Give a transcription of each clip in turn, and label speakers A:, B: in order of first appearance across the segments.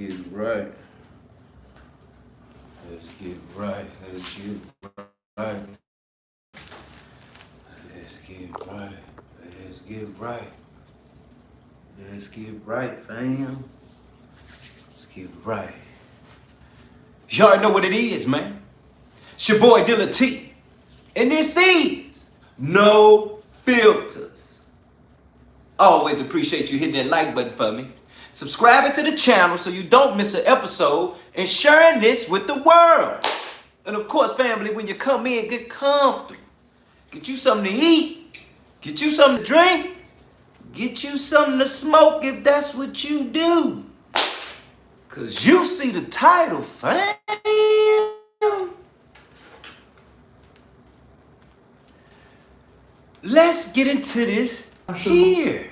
A: get it right. Let's get right. Let's get right. Let's get right. Let's get right. Let's get right, fam. Let's get right. Y'all already know what it is, man. It's your boy Deala T. And this is No Filters. Always appreciate you hitting that like button for me, subscribing to the channel so you don't miss an episode, and sharing this with the world. And of course, family, when you come in, get comfortable. Get you something to eat. Get you something to drink. Get you something to smoke if that's what you do. Cause you see the title, fam. Let's get into this here.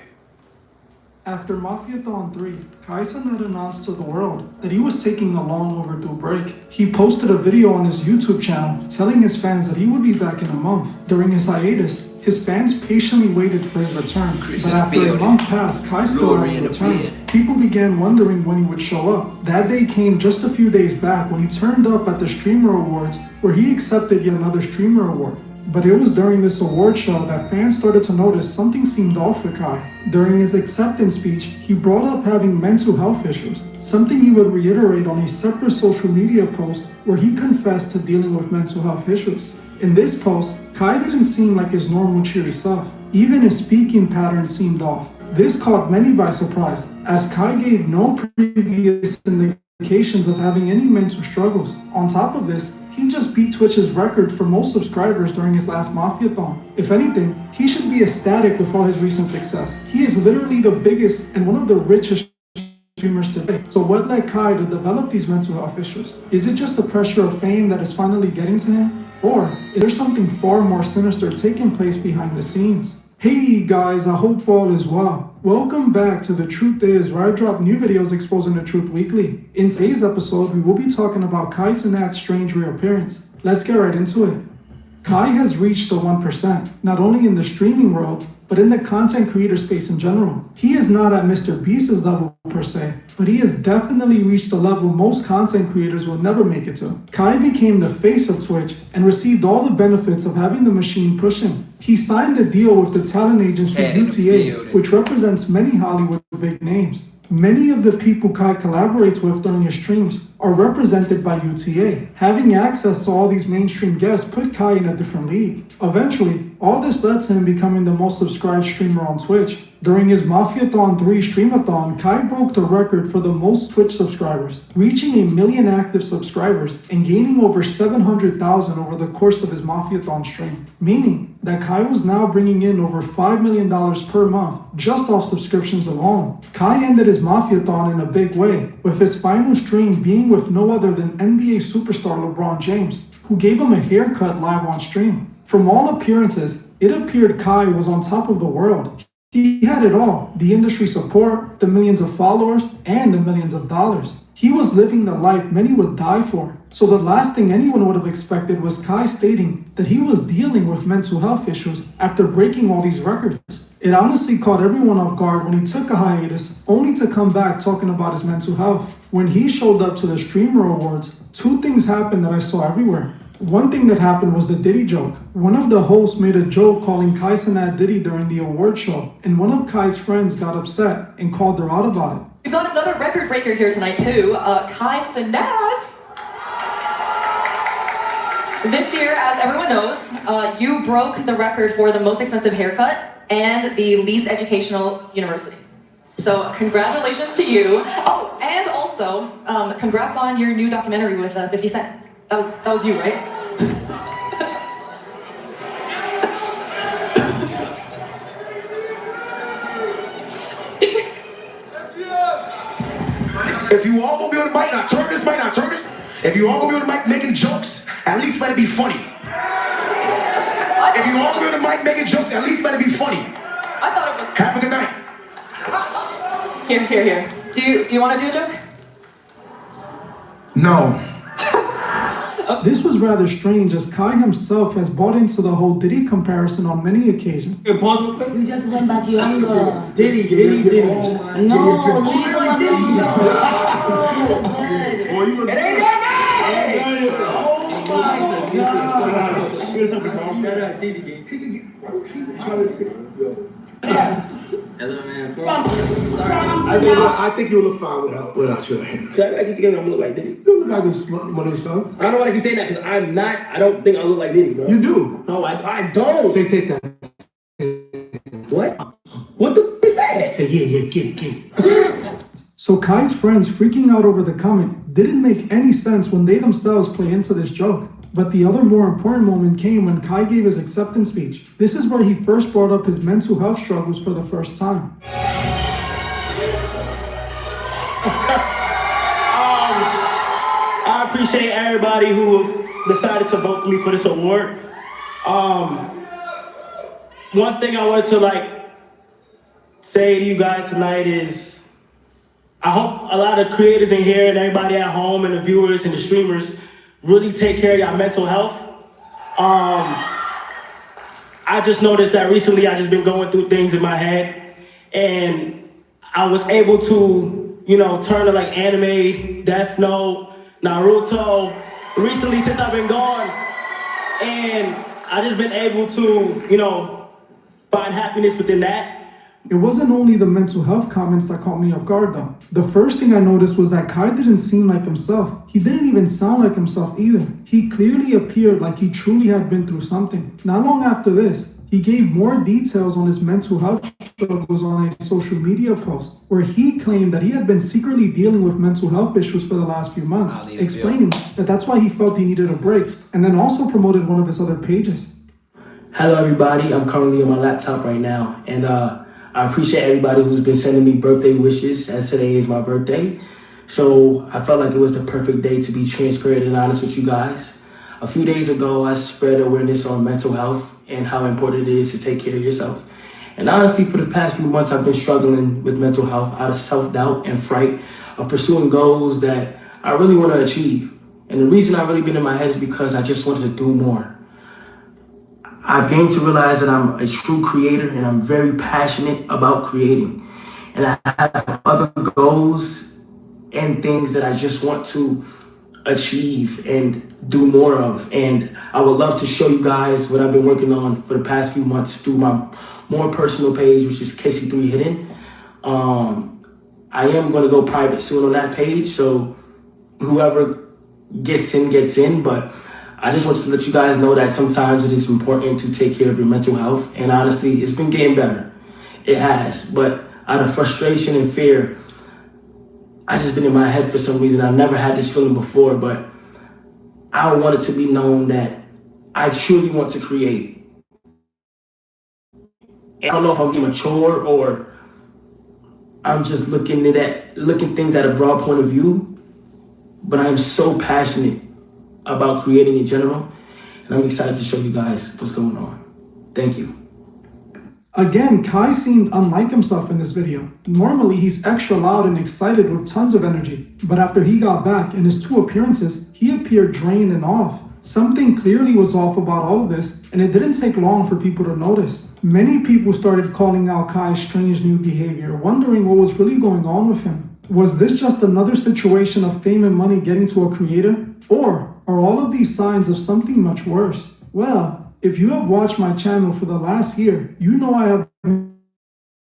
B: After Mafia-thon 3, Cenat announced to the world that he was taking a long overdue break. He posted a video on his YouTube channel telling his fans that he would be back in a month. During his hiatus, his fans patiently waited for his return. But after a month passed, still hadn't returned. People began wondering when he would show up. That day came just a few days back when he turned up at the Streamer Awards, where he accepted yet another Streamer Award. But it was during this award show that fans started to notice something seemed off with Kai. During his acceptance speech, he brought up having mental health issues, something he would reiterate on a separate social media post where he confessed to dealing with mental health issues. In this post, Kai didn't seem like his normal cheery self. Even his speaking pattern seemed off. This caught many by surprise, as Kai gave no previous indications of having any mental struggles. On top of this, he just beat Twitch's record for most subscribers during his last Mafia-thon. If anything, he should be ecstatic with all his recent success. He is literally the biggest and one of the richest streamers today. So what led Kai to develop these mental health issues? Is it just the pressure of fame that is finally getting to him? Or is there something far more sinister taking place behind the scenes? Hey guys, I hope all is well. Welcome back to The Truth Is, where I drop new videos exposing the truth weekly. In today's episode, we will be talking about Cenat's strange reappearance. Let's get right into it. Kai has reached the 1%, not only in the streaming world, but in the content creator space in general. He is not at Mr. Beast's level per se, but he has definitely reached a level most content creators will never make it to. Kai became the face of Twitch and received all the benefits of having the machine push him. He signed a deal with the talent agency UTA, which represents many Hollywood big names. Many of the people Kai collaborates with during his streams are represented by UTA. Having access to all these mainstream guests put Kai in a different league. Eventually, all this led to him becoming the most subscribed streamer on Twitch. During his Mafia-thon 3 streamathon, Kai broke the record for the most Twitch subscribers, reaching 1 million active subscribers and gaining over 700,000 over the course of his Mafia-thon stream, meaning that Kai was now bringing in over $5 million per month just off subscriptions alone. Kai ended his Mafia-thon in a big way, with his final stream being with no other than NBA superstar LeBron James, who gave him a haircut live on stream. From all appearances, it appeared Kai was on top of the world. He had it all: the industry support, the millions of followers, and the millions of dollars. He was living the life many would die for. So the last thing anyone would have expected was Kai stating that he was dealing with mental health issues after breaking all these records. It honestly caught everyone off guard when he took a hiatus, only to come back talking about his mental health. When he showed up to the Streamer Awards, two things happened that I saw everywhere. One thing that happened was the Diddy joke. One of the hosts made a joke calling Cenat Diddy during the award show, and one of Kai's friends got upset and called her out about it.
C: We've got another record breaker here tonight too, Cenat. This year, as everyone knows, you broke the record for the most expensive haircut and the least educational university. So congratulations to you. Oh, and also, congrats on your new documentary with 50 Cent. That was you, right?
D: If you all gonna be on the mic, now turn this mic, now turn it. If you all gonna be on the mic making jokes, at least let it be funny. If you all gonna be on the mic making jokes, at least let it be funny.
C: I thought it was.
D: Have a good night.
C: Here. Do you want to do a joke?
D: No.
B: This was rather strange, as Kai himself has bought into the whole Diddy comparison on many occasions.
E: You just went back younger.
F: Diddy.
E: No, leave him alone.
F: like Diddy, gang.
D: He can get, why you keep trying to say, yo.
F: Hello, man.
D: I think you'll look fine without your hair.
F: Can I get together? I'm gonna look like Diddy.
D: You look like one of his sons.
F: I don't know why I keep saying that because I'm not. I don't think I look like Diddy, bro.
D: You do.
F: No, I don't.
D: Say, take that.
F: What? What the f is that?
D: Say, yeah, get it.
B: So Kai's friends freaking out over the comment didn't make any sense when they themselves play into this joke. But the other more important moment came when Kai gave his acceptance speech. This is where he first brought up his mental health struggles for the first time.
G: I appreciate everybody who decided to vote for me for this award. One thing I wanted to say to you guys tonight is I hope a lot of creators in here and everybody at home and the viewers and the streamers really take care of your mental health. I just noticed that recently I just been going through things in my head and I was able to, turn to anime, Death Note, Naruto, recently since I've been gone. And I just been able to, find happiness within that.
B: It wasn't only the mental health comments that caught me off guard though. The first thing I noticed was that Kai didn't seem like himself. He didn't even sound like himself either. He clearly appeared like he truly had been through something. Not long after this, he gave more details on his mental health struggles on a social media post, where he claimed that he had been secretly dealing with mental health issues for the last few months, explaining that that's why he felt he needed a break, and then also promoted one of his other pages.
G: Hello everybody, I'm currently on my laptop right now, and I appreciate everybody who's been sending me birthday wishes, as today is my birthday. So I felt like it was the perfect day to be transparent and honest with you guys. A few days ago, I spread awareness on mental health and how important it is to take care of yourself. And honestly, for the past few months, I've been struggling with mental health out of self-doubt and fright of pursuing goals that I really want to achieve. And the reason I've really been in my head is because I just wanted to do more. I've gained to realize that I'm a true creator and I'm very passionate about creating. And I have other goals and things that I just want to achieve and do more of. And I would love to show you guys what I've been working on for the past few months through my more personal page, which is KC3 Hidden. I am going to go private soon on that page, so whoever gets in, but I just wanted to let you guys know that sometimes it is important to take care of your mental health. And honestly, it's been getting better. It has. But out of frustration and fear, I just been in my head for some reason. I've never had this feeling before, but I want it to be known that I truly want to create. I don't know if I'm getting mature or I'm just looking things at a broad point of view, but I am so passionate about creating in general, and I'm excited to show you guys what's going on. Thank you.
B: Again, Kai seemed unlike himself in this video. Normally, he's extra loud and excited with tons of energy, but after he got back in his 2 appearances, he appeared drained and off. Something clearly was off about all of this, and it didn't take long for people to notice. Many people started calling out Kai's strange new behavior, wondering what was really going on with him. Was this just another situation of fame and money getting to a creator? Or are all of these signs of something much worse? Well, if you have watched my channel for the last year, you know I have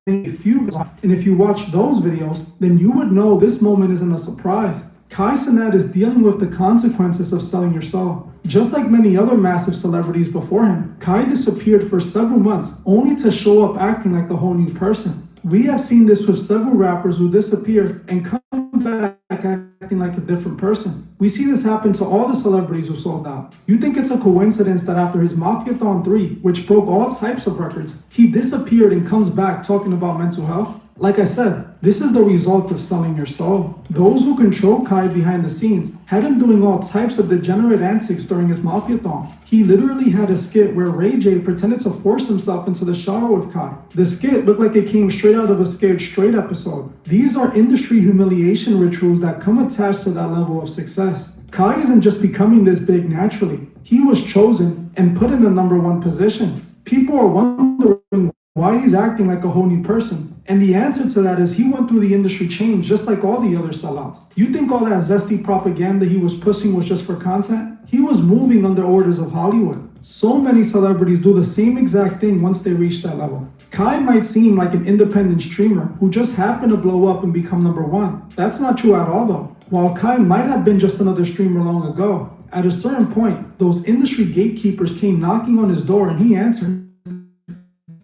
B: made a few videos, and if you watch those videos, then you would know this moment isn't a surprise. Cenat is dealing with the consequences of selling your soul. Just like many other massive celebrities before him, Kai disappeared for several months, only to show up acting like a whole new person. We have seen this with several rappers who disappear and come back acting like a different person. We see this happen to all the celebrities who sold out. You think it's a coincidence that after his Mafia-thon 3, which broke all types of records, he disappeared and comes back talking about mental health? Like I said, this is the result of selling your soul. Those who control Kai behind the scenes had him doing all types of degenerate antics during his Mafia-thon. He literally had a skit where Ray J pretended to force himself into the shower with Kai. The skit looked like it came straight out of a Scared Straight episode. These are industry humiliation rituals that come attached to that level of success. Kai isn't just becoming this big naturally. He was chosen and put in the #1 position. People are wondering why he's acting like a whole new person. And the answer to that is he went through the industry change just like all the other sellouts. You think all that zesty propaganda he was pushing was just for content? He was moving under orders of Hollywood. So many celebrities do the same exact thing once they reach that level. Kai might seem like an independent streamer who just happened to blow up and become #1. That's not true at all though. While Kai might have been just another streamer long ago, at a certain point, those industry gatekeepers came knocking on his door and he answered.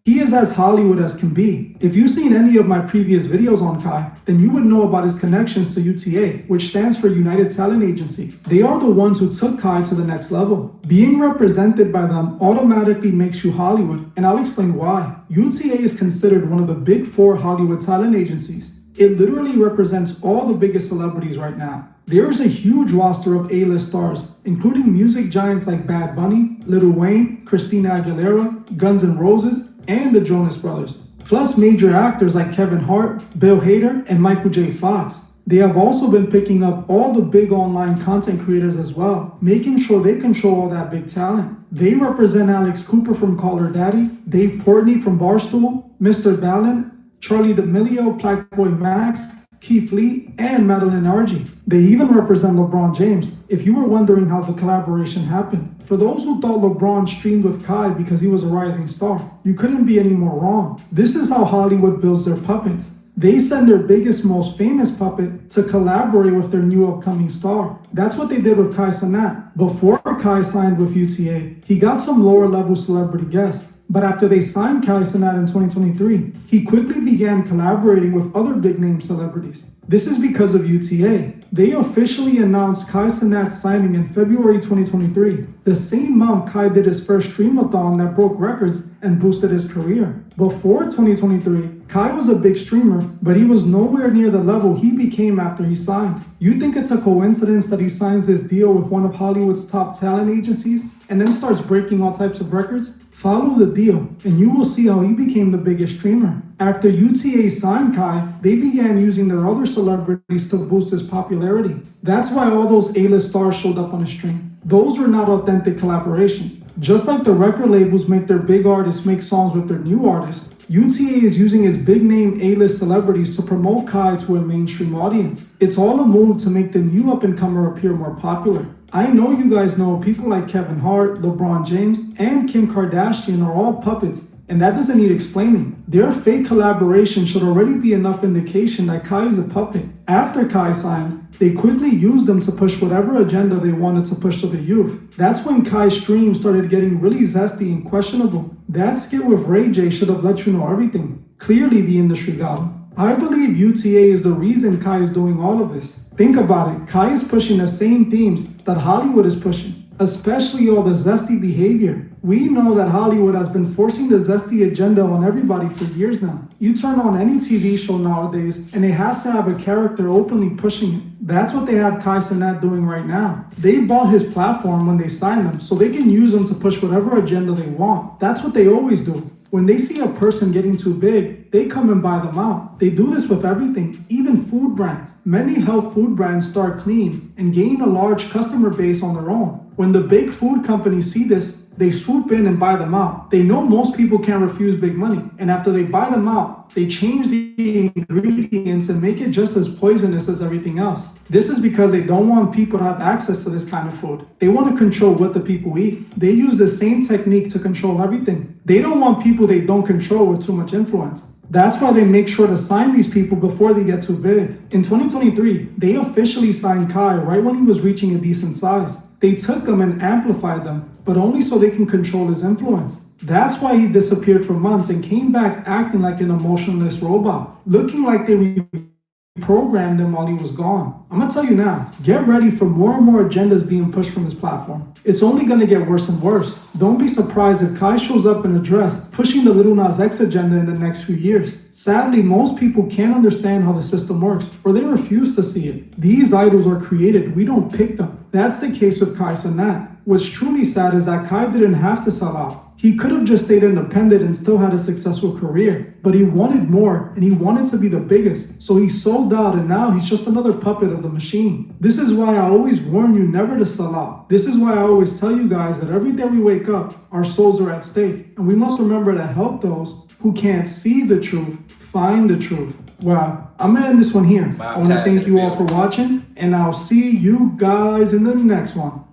B: He is as Hollywood as can be. If you've seen any of my previous videos on Kai, then you would know about his connections to UTA, which stands for United Talent Agency. They are the ones who took Kai to the next level. Being represented by them automatically makes you Hollywood, and I'll explain why. UTA is considered one of the big 4 Hollywood talent agencies. It literally represents all the biggest celebrities right now. There's a huge roster of A-list stars, including music giants like Bad Bunny, Lil Wayne, Christina Aguilera, Guns N' Roses, and the Jonas Brothers, plus major actors like Kevin Hart, Bill Hader, and Michael J. Fox. They have also been picking up all the big online content creators as well, making sure they control all that big talent. They represent Alex Cooper from Call Her Daddy, Dave Portnoy from Barstool, Mr. Ballin, Charlie D'Amelio, Blackboy Max, Keith Lee, and Madeline Argy. They even represent LeBron James, if you were wondering how the collaboration happened. For those who thought LeBron streamed with Kai because he was a rising star, you couldn't be any more wrong. This is how Hollywood builds their puppets. They send their biggest, most famous puppet to collaborate with their new upcoming star. That's what they did with Kai Cenat. Before Kai signed with UTA, he got some lower level celebrity guests. But after they signed Kai Cenat in 2023, he quickly began collaborating with other big-name celebrities. This is because of UTA. They officially announced Kai Cenat's signing in February 2023, the same month Kai did his first streamathon that broke records and boosted his career. Before 2023, Kai was a big streamer, but he was nowhere near the level he became after he signed. You think it's a coincidence that he signs this deal with one of Hollywood's top talent agencies and then starts breaking all types of records? Follow the deal, and you will see how he became the biggest streamer. After UTA signed Kai, they began using their other celebrities to boost his popularity. That's why all those A-list stars showed up on his stream. Those were not authentic collaborations. Just like the record labels make their big artists make songs with their new artists, UTA is using its big-name A-list celebrities to promote Kai to a mainstream audience. It's all a move to make the new up-and-comer appear more popular. I know you guys know people like Kevin Hart, LeBron James, and Kim Kardashian are all puppets, and that doesn't need explaining. Their fake collaboration should already be enough indication that Kai is a puppet. After Kai signed, they quickly used them to push whatever agenda they wanted to push to the youth. That's when Kai's stream started getting really zesty and questionable. That skit with Ray J should have let you know everything. Clearly the industry got him. I believe UTA is the reason Kai is doing all of this. Think about it, Kai is pushing the same themes that Hollywood is pushing, especially all the zesty behavior. We know that Hollywood has been forcing the zesty agenda on everybody for years now. You turn on any TV show nowadays and they have to have a character openly pushing it. That's what they have Kai Cenat doing right now. They bought his platform when they signed him so they can use him to push whatever agenda they want. That's what they always do. When they see a person getting too big, they come and buy them out. They do this with everything, even food brands. Many health food brands start clean and gain a large customer base on their own. When the big food companies see this, they swoop in and buy them out. They know most people can't refuse big money, and after they buy them out, they change the ingredients and make it just as poisonous as everything else. This is because they don't want people to have access to this kind of food. They want to control what the people eat. They use the same technique to control everything. They don't want people they don't control with too much influence. That's why they make sure to sign these people before they get too big. In 2023, they officially signed Kai right when he was reaching a decent size. They took him and amplified them, but only so they can control his influence. That's why he disappeared for months and came back acting like an emotionless robot, looking like they reprogrammed him while he was gone. I'm gonna tell you now, get ready for more and more agendas being pushed from his platform. It's only gonna get worse and worse. Don't be surprised if Kai shows up in a dress pushing the Lil Nas X agenda in the next few years. Sadly, most people can't understand how the system works, or they refuse to see it. These idols are created, we don't pick them. That's the case with Kai Cenat. What's truly sad is that Kai didn't have to sell out. He could have just stayed independent and still had a successful career, but he wanted more and he wanted to be the biggest. So he sold out and now he's just another puppet of the machine. This is why I always warn you never to sell out. This is why I always tell you guys that every day we wake up, our souls are at stake. And we must remember to help those who can't see the truth, find the truth. Well, I'm gonna end this one here. I wanna thank you all for watching and I'll see you guys in the next one.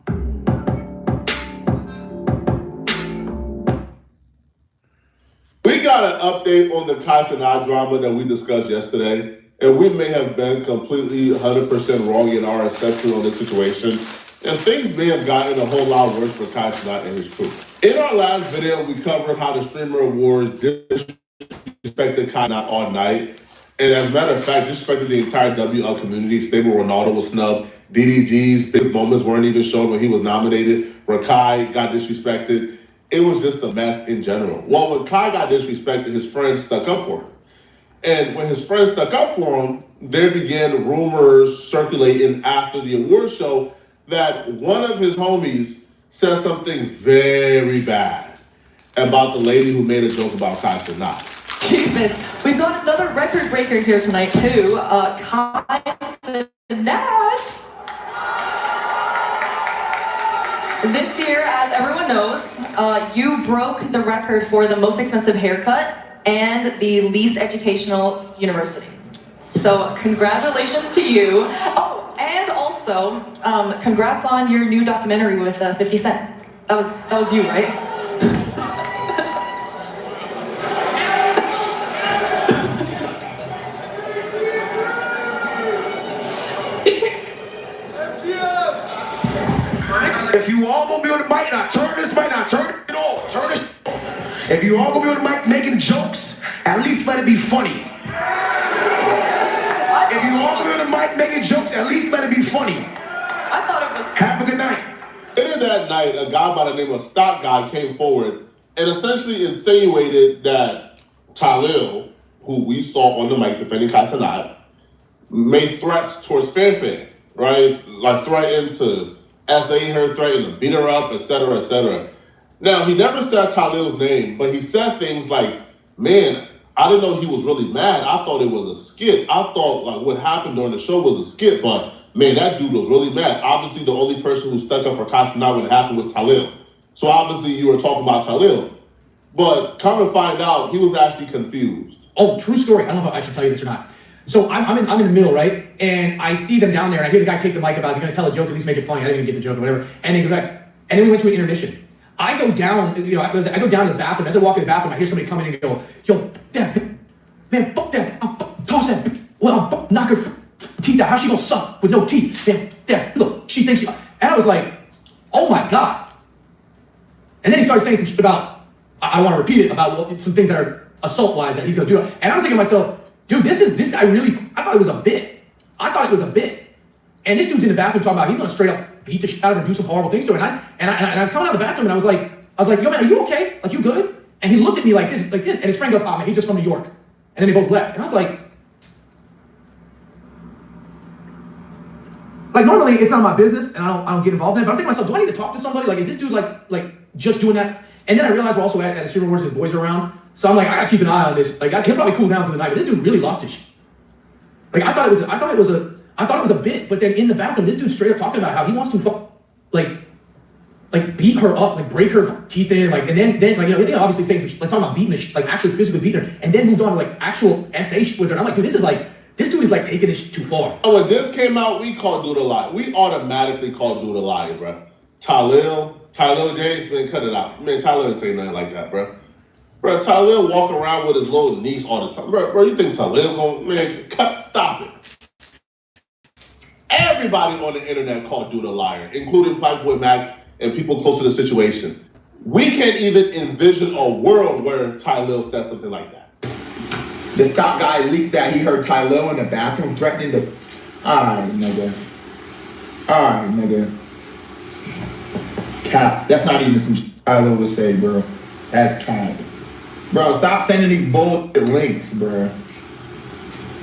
H: got an update on the Cenat drama that we discussed yesterday, and we may have been completely 100% wrong in our assessment on this situation, and things may have gotten a whole lot worse for Cenat and his crew. In our last video, we covered how the Streamer Awards disrespected Cenat all night, and as a matter of fact, disrespected the entire WL community. Stable Ronaldo was snubbed. DDG's biggest moments weren't even shown when he was nominated. Rakai got disrespected. It was just a mess in general. Well, when Kai got disrespected, his friends stuck up for him. And when his friends stuck up for him, there began rumors circulating after the award show that one of his homies said something very bad about the lady who made a joke about Kai Cenat.
C: Cupid. We've got another record breaker here tonight too. Kai Cenat. This year, as everyone knows, you broke the record for the most expensive haircut and the least educational university. So congratulations to you. Oh, and also, congrats on your new documentary with 50 Cent. That was you, right?
D: If you all gonna be on the mic, now turn this mic, now turn it on, turn it. If you all gonna be on the mic making jokes, at least let it be funny. If you all gonna be on the mic making jokes, at least let it be funny.
C: I thought it was.
D: Have a good night.
H: Later that night, a guy by the name of Stock Guy came forward and essentially insinuated that Talil, who we saw on the mic defending Kai Cenat, made threats towards Fanfan, right? Like threatened to SA her, threatened to beat her up, etc., etc. Now, he never said Talil's name, but he said things like, man, I didn't know he was really mad. I thought it was a skit. I thought like what happened during the show was a skit, but man, that dude was really mad. Obviously, the only person who stuck up for Kai Cenat when it happened was Talil. So obviously you were talking about Talil. But come to find out, he was actually confused.
I: Oh, true story. I don't know if I should tell you this or not. So I'm in the middle, right? And I see them down there, and I hear the guy take the mic about, they're gonna tell a joke, at least make it funny. I didn't even get the joke or whatever. And they go back, and then we went to an intermission. I go down, you know, I go down to the bathroom. As I walk in the bathroom, I hear somebody come in and go, yo, that man, fuck that, toss that, well, I'll knock her teeth out. How's she gonna suck with no teeth? Man, that, look, she thinks she, and I was like, oh my God. And then he started saying some shit about, I want to repeat it, about some things that are assault-wise that he's gonna do. And I'm thinking to myself, dude, this guy really, I thought it was a bit. And this dude's in the bathroom talking about he's gonna straight up beat the shit out of her and do some horrible things to her. And I was coming out of the bathroom and I was like, yo man, are you okay? Like, you good? And he looked at me like this, and his friend goes, oh man, he's just from New York. And then they both left. And I was like normally it's not my business and I don't get involved in it, but I'm thinking to myself, do I need to talk to somebody? Like, is this dude like just doing that? And then I realized we're also at the Streamer Awards, his boys are around. So I'm like, I gotta keep an eye on this. Like, he'll probably cool down for the night, but this dude really lost his shit. Like, I thought it was a bit, but then in the bathroom, this dude straight up talking about how he wants to like beat her up, like break her teeth in, like, and then like, you know, they obviously saying some shit, like talking about beating her, like actually physically beating her, and then moved on to like actual SA shit with her. And I'm like, dude, this dude is like taking this shit too far.
H: Oh, when this came out, we called dude a liar. We automatically called dude a liar, bro. Talil James, man, cut it out. Man, Talil didn't say nothing like that, bro. Bro, Talil walk around with his little niece all the time. Bro, you think Talil gonna, man, stop it. Everybody on the internet called dude a liar, including Playboy Max and people close to the situation. We can't even envision a world where Talil says something like that.
J: The Stock Guy leaks that he heard Talil in the bathroom threatening to, alright, nigga. Cap, that's not even some Talil would say, bro. That's cap. Bro, stop sending these bullshit links, bro.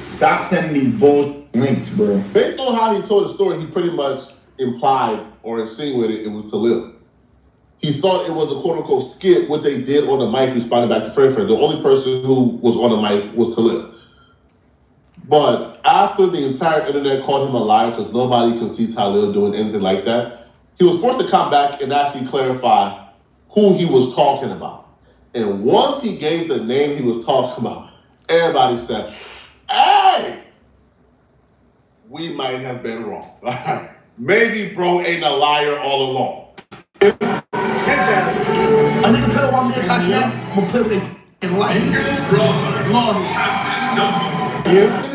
J: Stop sending these bullshit links, bro.
H: Based on how he told the story, he pretty much implied or insinuated it was Talil. He thought it was a quote-unquote skit. What they did on the mic responded back to Friend. The only person who was on the mic was Talil. But after the entire internet called him a liar because nobody can see Talil doing anything like that, he was forced to come back and actually clarify who he was talking about. And once he gave the name he was talking about, everybody said, hey, we might have been wrong. Maybe bro ain't a liar all along.
I: A nigga play with my man Cenat, I'm gonna play with his
H: In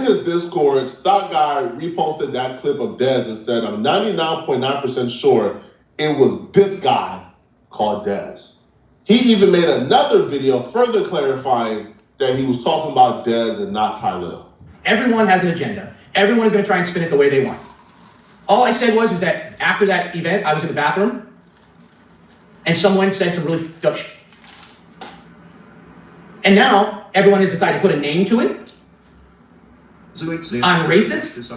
H: his Discord, Stock Guy reposted that clip of Dez and said, I'm 99.9% sure it was this guy called Dez. He even made another video further clarifying that he was talking about Dez and not Tylil.
I: Everyone has an agenda. Everyone is going to try and spin it the way they want. All I said is that after that event, I was in the bathroom, and someone said some really f***ed up shit. And now, everyone has decided to put a name to it. I'm racist.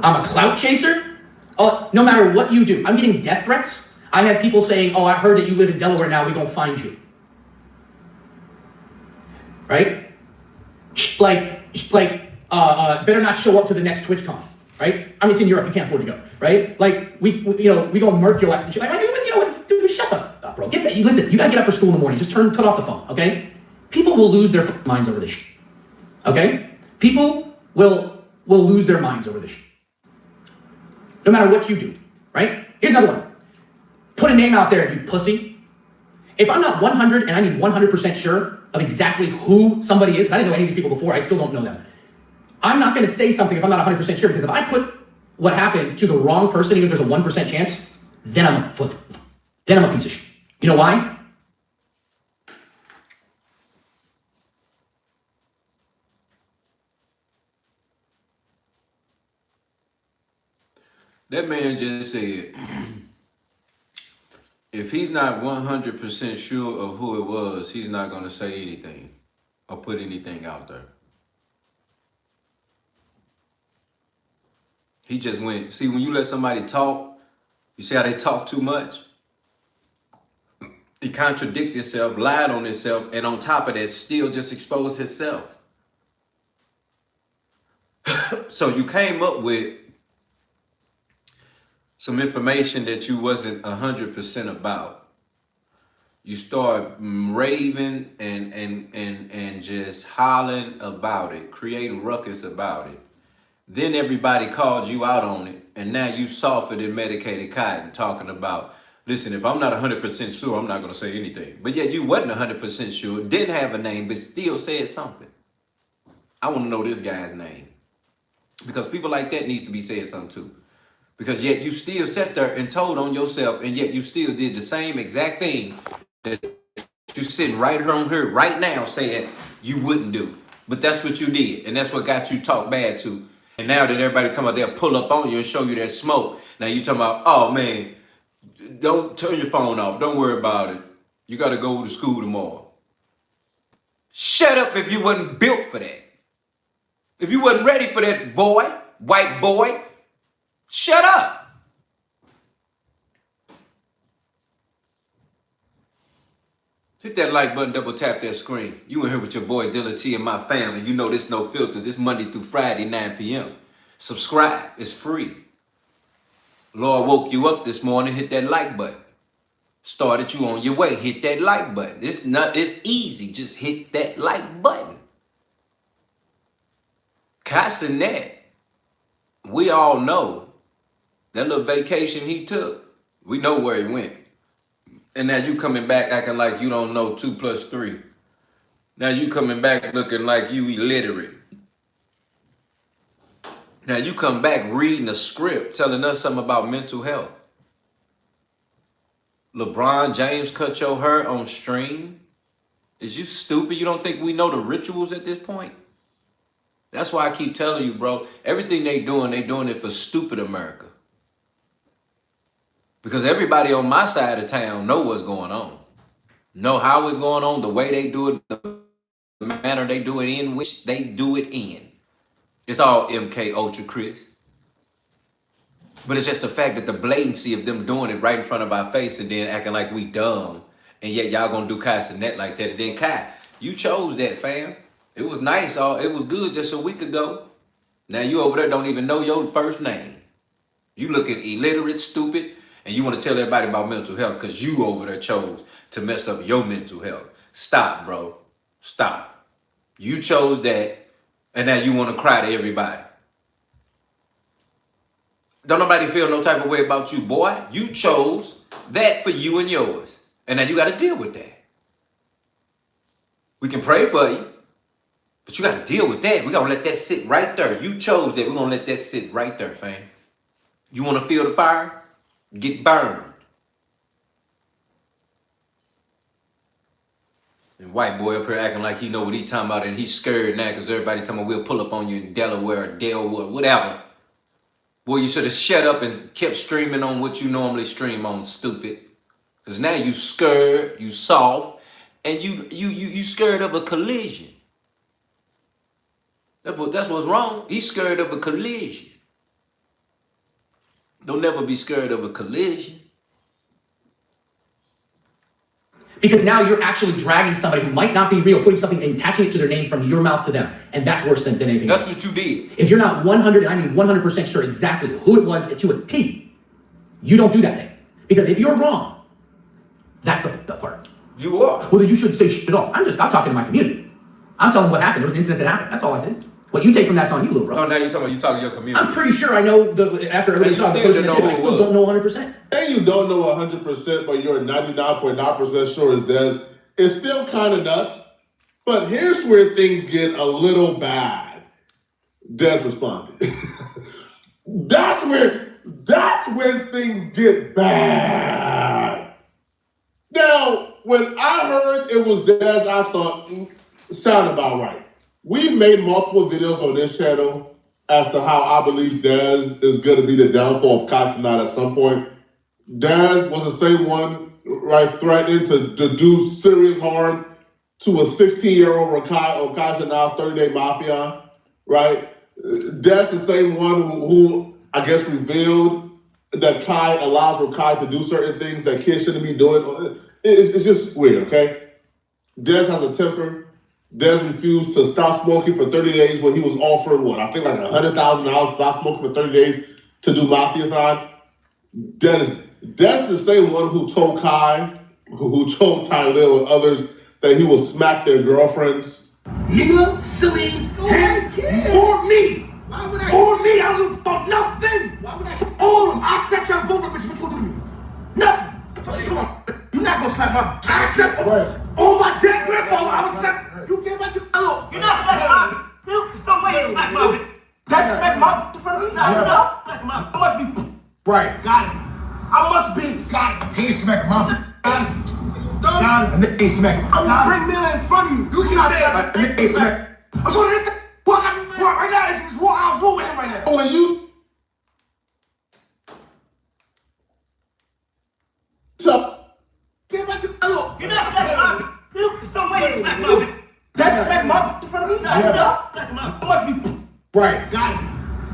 I: I'm a clout chaser. No matter what you do, I'm getting death threats. I have people saying, oh, I heard that you live in Delaware now, we're going to find you. Right? Better not show up to the next TwitchCon. Right? I mean, it's in Europe, you can't afford to go. Right? Like, we go murk your life. Like, you know what, dude, shut the f up, bro. Listen, you got to get up for school in the morning. Just cut off the phone, okay? People will lose their minds over this shit. Okay? People will lose their minds over this shit. No matter what you do, right? Here's another one. Put a name out there, you pussy. If I'm not 100 and I need 100% sure of exactly who somebody is, I didn't know any of these people before, I still don't know them. I'm not going to say something if I'm not 100% sure, because if I put what happened to the wrong person, even if there's a 1% chance, then I'm a piece of shit. You know why?
A: That man just said, if he's not 100% sure of who it was, he's not going to say anything or put anything out there. He just went, see, when you let somebody talk, you see how they talk too much? He contradicted himself, lied on himself, and on top of that, still just exposed himself. So you came up with some information that you wasn't 100% about. You start raving and just hollering about it, creating ruckus about it. Then everybody called you out on it, and now you softer than medicated cotton, talking about, listen, if I'm not 100% sure, I'm not going to say anything. But yet you wasn't 100% sure, didn't have a name, but still said something. I want to know this guy's name. Because people like that needs to be said something too. Because yet you still sat there and told on yourself, and yet you still did the same exact thing that you're sitting right here on here right now saying you wouldn't do. But that's what you did, and that's what got you talked bad to. And now that everybody talking about they'll pull up on you and show you that smoke, now you talking about, oh man, don't turn your phone off. Don't worry about it. You got to go to school tomorrow. Shut up if you wasn't built for that. If you wasn't ready for that boy, white boy, shut up. Hit that like button, double tap that screen. You in here with your boy Deala T and my family. You know this No Filters. This Monday through Friday, 9 p.m. Subscribe. It's free. Lord woke you up this morning. Hit that like button. Started you on your way. Hit that like button. It's easy. Just hit that like button. Cenat, we all know that little vacation he took. We know where he went. And now you coming back acting like you don't know 2 + 3. Now you coming back looking like you illiterate. Now you come back reading a script telling us something about mental health. LeBron James cut your hair on stream. Is you stupid? You don't think we know the rituals at this point? That's why I keep telling you, bro, everything they doing it for stupid America. Because everybody on my side of town know what's going on. Know how it's going on, the way they do it, the manner they do it in, which they do it in. It's all MK Ultra Chris. But it's just the fact that the blatancy of them doing it right in front of our face and then acting like we dumb. And yet y'all gonna do Cenat like that. And then Kai, you chose that, fam. It was nice. It was good just a week ago. Now you over there don't even know your first name. You looking illiterate, stupid, and you want to tell everybody about mental health because you over there chose to mess up your mental health. Stop, bro. Stop. You chose that, and now you want to cry to everybody. Don't nobody feel no type of way about you, boy. You chose that for you and yours. And now you got to deal with that. We can pray for you, but you got to deal with that. We're going to let that sit right there. You chose that. We're going to let that sit right there, fam. You want to feel the fire? Get burned. And white boy up here acting like he know what he talking about and he's scared now because everybody talking about we'll pull up on you in Delaware or Delaware, whatever. Boy, you should have shut up and kept streaming on what you normally stream on, stupid. Because now you scared, you soft, and you scared of a collision. That's what's wrong. He's scared of a collision. Don't never be scared of a collision.
I: Because now you're actually dragging somebody who might not be real, putting something and attaching it to their name from your mouth to them. And that's worse than anything else.
A: That's what you did.
I: If you're not 100, and I mean 100% sure exactly who it was to a T, you don't do that thing. Because if you're wrong, that's the part.
A: You are.
I: Well, then you shouldn't say shit at all. I'm talking to my community. I'm telling them what happened. There was an incident that happened. That's all I said. What you take from that's on you, little bro.
A: Oh, now you're talking to your community.
I: I'm pretty sure I know after everybody saw the person that did it, I still don't know 100%.
H: And you don't know 100%, but you're 99.9% sure it's Des. It's still kind of nuts. But here's where things get a little bad. Des responded. That's when things get bad. Now, when I heard it was Des, I thought, sound about right. We've made multiple videos on this channel as to how I believe Des is going to be the downfall of Cenat at some point. Des was the same one, right, threatening to do serious harm to a 16-year-old Cenat 30-day mafia, right? Des the same one who I guess revealed that Kai allows Rakai to do certain things that kids shouldn't be doing. It's just weird, okay? Des has a temper. Des refused to stop smoking for 30 days when he was offered what? I think like $100,000 stop smoking for 30 days to do mafia-thon. Des the same one who told Kai, who told Tylil and others that he will smack their girlfriends.
D: Nigga, silly, him, or me. Or me, I don't give a fuck nothing. All of them. I accept y'all both of them, bitches. What you gonna do to me? Nothing. Come on. You're not gonna slap my. I accept all my dead grandfather. I accept. You care about your. Hello. You're not smacking my. There's no way you smack my. That's smack my in front of me? No, no. Smack my. I must be. Right. Got it. I must be. Got it. He ain't smacking my. Got it. Got it. And they ain't smacking. I'm gonna bring Miller in front of you. You cannot say that. And they ain't smacking. I'm going to this. What right now? This is what I'll do with him right now. When you. So. Get about your. Hello. You're not smacking my. There's no way you smack my. That's smack my in front of me? No, I must be. Right. Got it.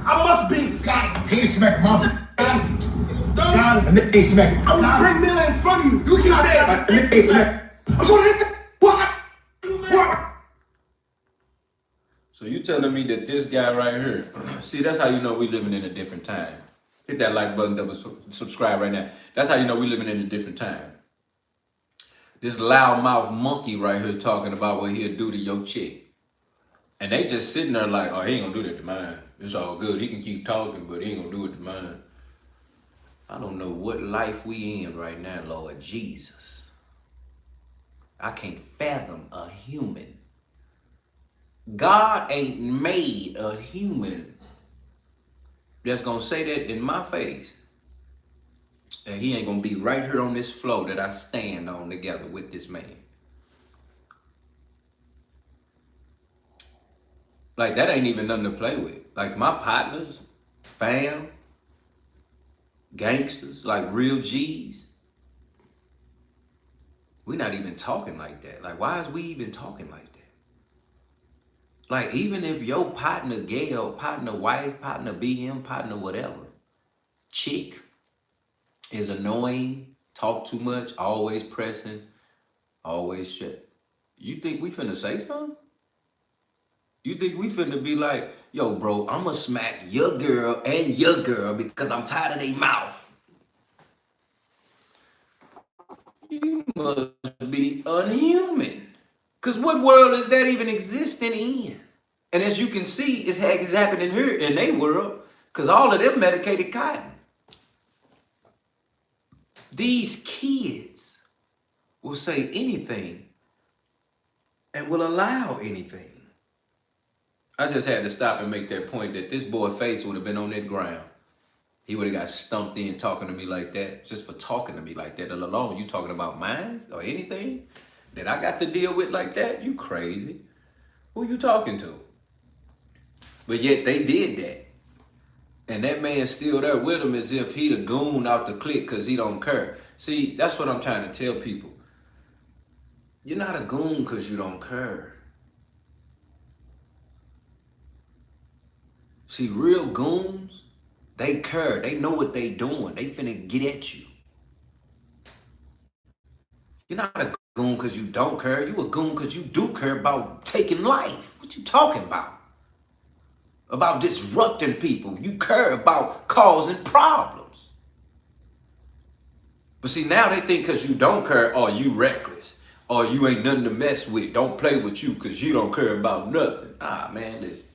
D: I must be. Got it. He ain't smacking my. Got it. Got it. And they ain't smacking. I'm gonna bring Miller in front of you. You cannot say that. And they ain't smacking. I'm going to this. What?
A: So you telling me that this guy right here, see, that's how you know we living in a different time. Hit that like button, double subscribe right now. That's how you know we living in a different time. This loudmouth monkey right here talking about what he'll do to your chick. And they just sitting there like, oh, he ain't gonna do that to mine. It's all good. He can keep talking, but he ain't gonna do it to mine. I don't know what life we in right now, Lord Jesus. I can't fathom a human. God ain't made a human that's gonna say that in my face. And he ain't gonna be right here on this floor that I stand on together with this man. Like, that ain't even nothing to play with. Like, my partners, fam, gangsters, like real G's, we're not even talking like that. Like, why is we even talking like that? Like, even if your partner gay or partner wife, partner BM, partner whatever, chick is annoying, talk too much, always pressing, always shit. You think we finna say something? You think we finna be like, yo, bro, I'ma smack your girl and your girl because I'm tired of their mouth? You must be unhuman. Because what world is that even existing in? And as you can see, it's happening here in their world because all of them medicated cotton. These kids will say anything and will allow anything. I just had to stop and make that point that this boy's face would have been on that ground. He would have got stumped in talking to me like that, just for talking to me like that alone. You talking about mine or anything that I got to deal with like that? You crazy. Who you talking to? But yet they did that. And that man's still there with him as if he the goon out the clique because he don't care. See, that's what I'm trying to tell people. You're not a goon because you don't care. See, real goons, they care. They know what they doing. They finna get at you. You're not a goon because you don't care. You a goon because you do care about taking life. What you talking about? About disrupting people. You care about causing problems. But see, now they think because you don't care, oh, you reckless. Or you ain't nothing to mess with. Don't play with you because you don't care about nothing. Ah, man, listen.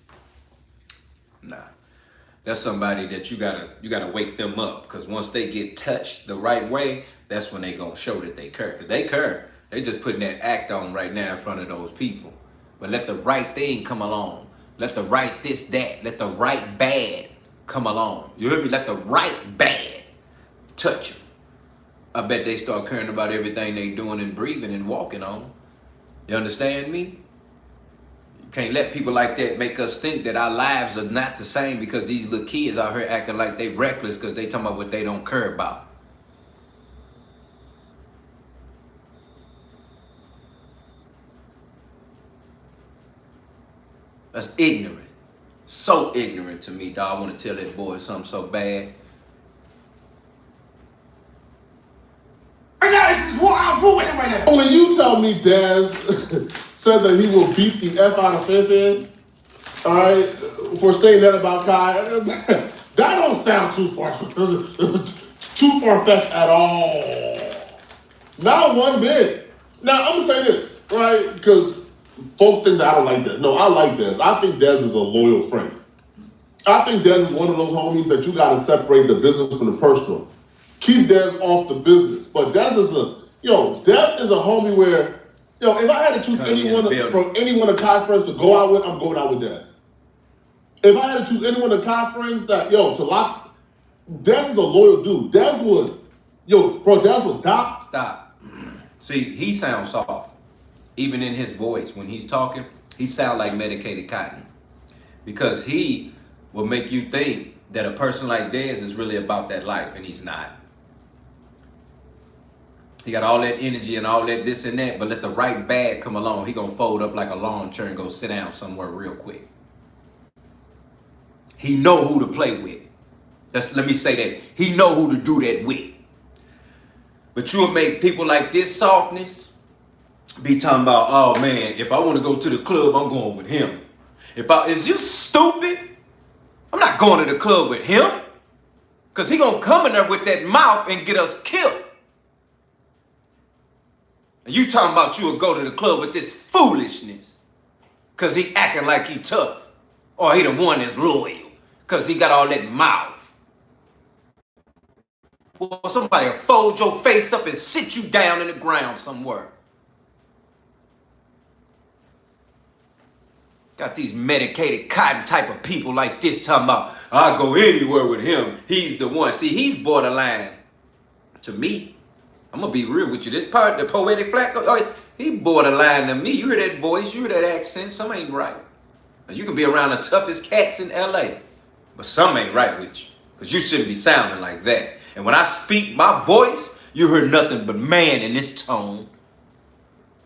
A: Nah. That's somebody that you gotta wake them up, because once they get touched the right way, that's when they gonna show that they care. Because they care. They just putting that act on right now in front of those people. But let the right thing come along. Let the right this, that. Let the right bad come along. You hear me? Let the right bad touch them. I bet they start caring about everything they doing and breathing and walking on. You understand me? Can't let people like that make us think that our lives are not the same because these little kids out here acting like they reckless because they talking about what they don't care about. That's ignorant. So ignorant to me, dog. I want to tell that boy something so bad.
D: Right now, it's just war. I'm moving him right now.
H: When you tell me Daz said that he will beat the F out of Fifth, all right, for saying that about Kai, that don't sound too far-fetched at all. Not one bit. Now, I'm going to say this, right, because folks think that I don't like Daz. No, I like Daz. I think Daz is a loyal friend. I think Daz is one of those homies that you got to separate the business from the personal. Keep Dez off the business. But Dez is Dez is a homie where, if I had to choose anyone of Kai friends to go out with, I'm going out with Dez. If I had to choose anyone of Kai friends that, to lock, Dez is a loyal dude. Dez would, Dez would die.
A: Stop. See, he sounds soft. Even in his voice, when he's talking, he sounds like medicated cotton. Because he will make you think that a person like Dez is really about that life, and he's not. He got all that energy and all that this and that, but let the right bag come along, he gonna fold up like a lawn chair and go sit down somewhere real quick. He know who to play with. Let me say that. He know who to do that with. But you will make people like this softness be talking about, oh man, if I want to go to the club, I'm going with him. Is you stupid? I'm not going to the club with him. Because he gonna come in there with that mouth and get us killed. And you talking about you would go to the club with this foolishness because he acting like he tough, or he the one that's loyal because he got all that mouth. Well, somebody will fold your face up and sit you down in the ground somewhere. Got these medicated cotton type of people like this talking about, I'll go anywhere with him. He's the one. See, he's borderline to me. I'm going to be real with you. This part, the poetic flat, he borderline to me. You hear that voice, you hear that accent, something ain't right. You can be around the toughest cats in LA, but something ain't right with you, because you shouldn't be sounding like that. And when I speak my voice, you hear nothing but man in this tone.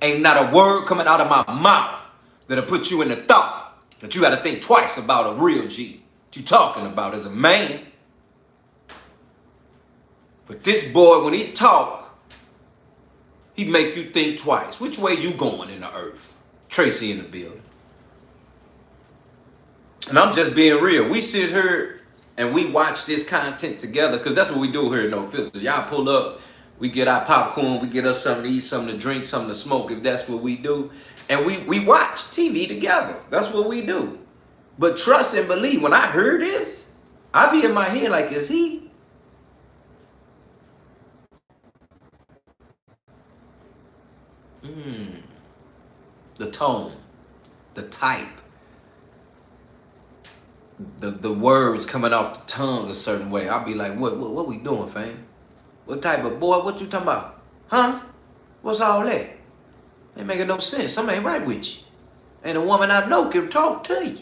A: Ain't not a word coming out of my mouth that'll put you in the thought that you got to think twice about a real G. What you talking about as a man. But this boy, when he talk, he make you think twice. Which way you going in the earth? Tracy in the building. And I'm just being real. We sit here and we watch this content together, because that's what we do here at No Filters. Y'all pull up, we get our popcorn, we get us something to eat, something to drink, something to smoke, if that's what we do. And we watch TV together. That's what we do. But trust and believe, when I heard this, I be in my head like, is he? the tone, the type, the words coming off the tongue a certain way. I'll be like, what we doing, fam? What type of boy? What you talking about? Huh? What's all that? Ain't making no sense. Something ain't right with you. And a woman I know can talk to you.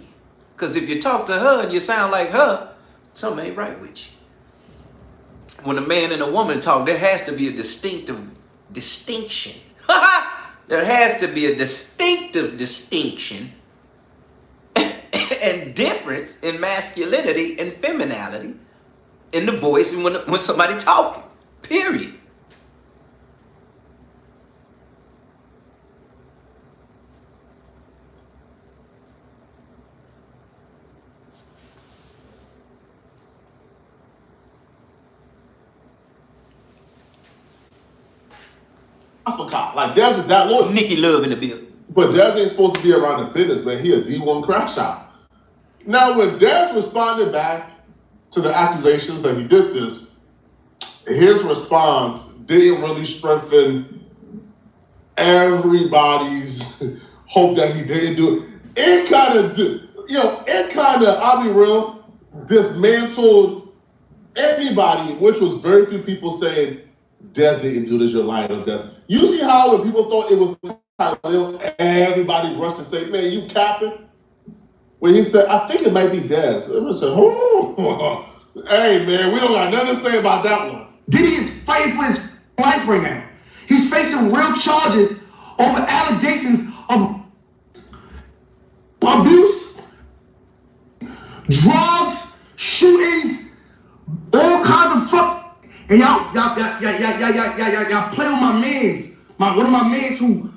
A: Because if you talk to her and you sound like her, something ain't right with you. When a man and a woman talk, there has to be a distinction. There has to be a distinctive distinction and difference in masculinity and femininity in the voice and when somebody talking. Period.
H: I forgot. Like, Dez is that loyal.
A: Nikki Love in the building.
H: But Dez ain't supposed to be around the business, man. He a D1 crash out. Now, when Dez responded back to the accusations that he did this, his response didn't really strengthen everybody's hope that he didn't do it. It kind of, I'll be real, dismantled anybody, which was very few people saying, Dez didn't do this, you're lying on Dez. You see how when people thought it was Khalil, everybody rushed to say, man, you capping? When he said, I think it might be Dez. Everyone said, oh, hey, man, we don't got nothing to say about that one.
D: Diddy is fighting for his life right now. He's facing real charges over allegations of abuse, drugs, shootings, all kinds of fuck. And y'all play with my mans. One of my mans who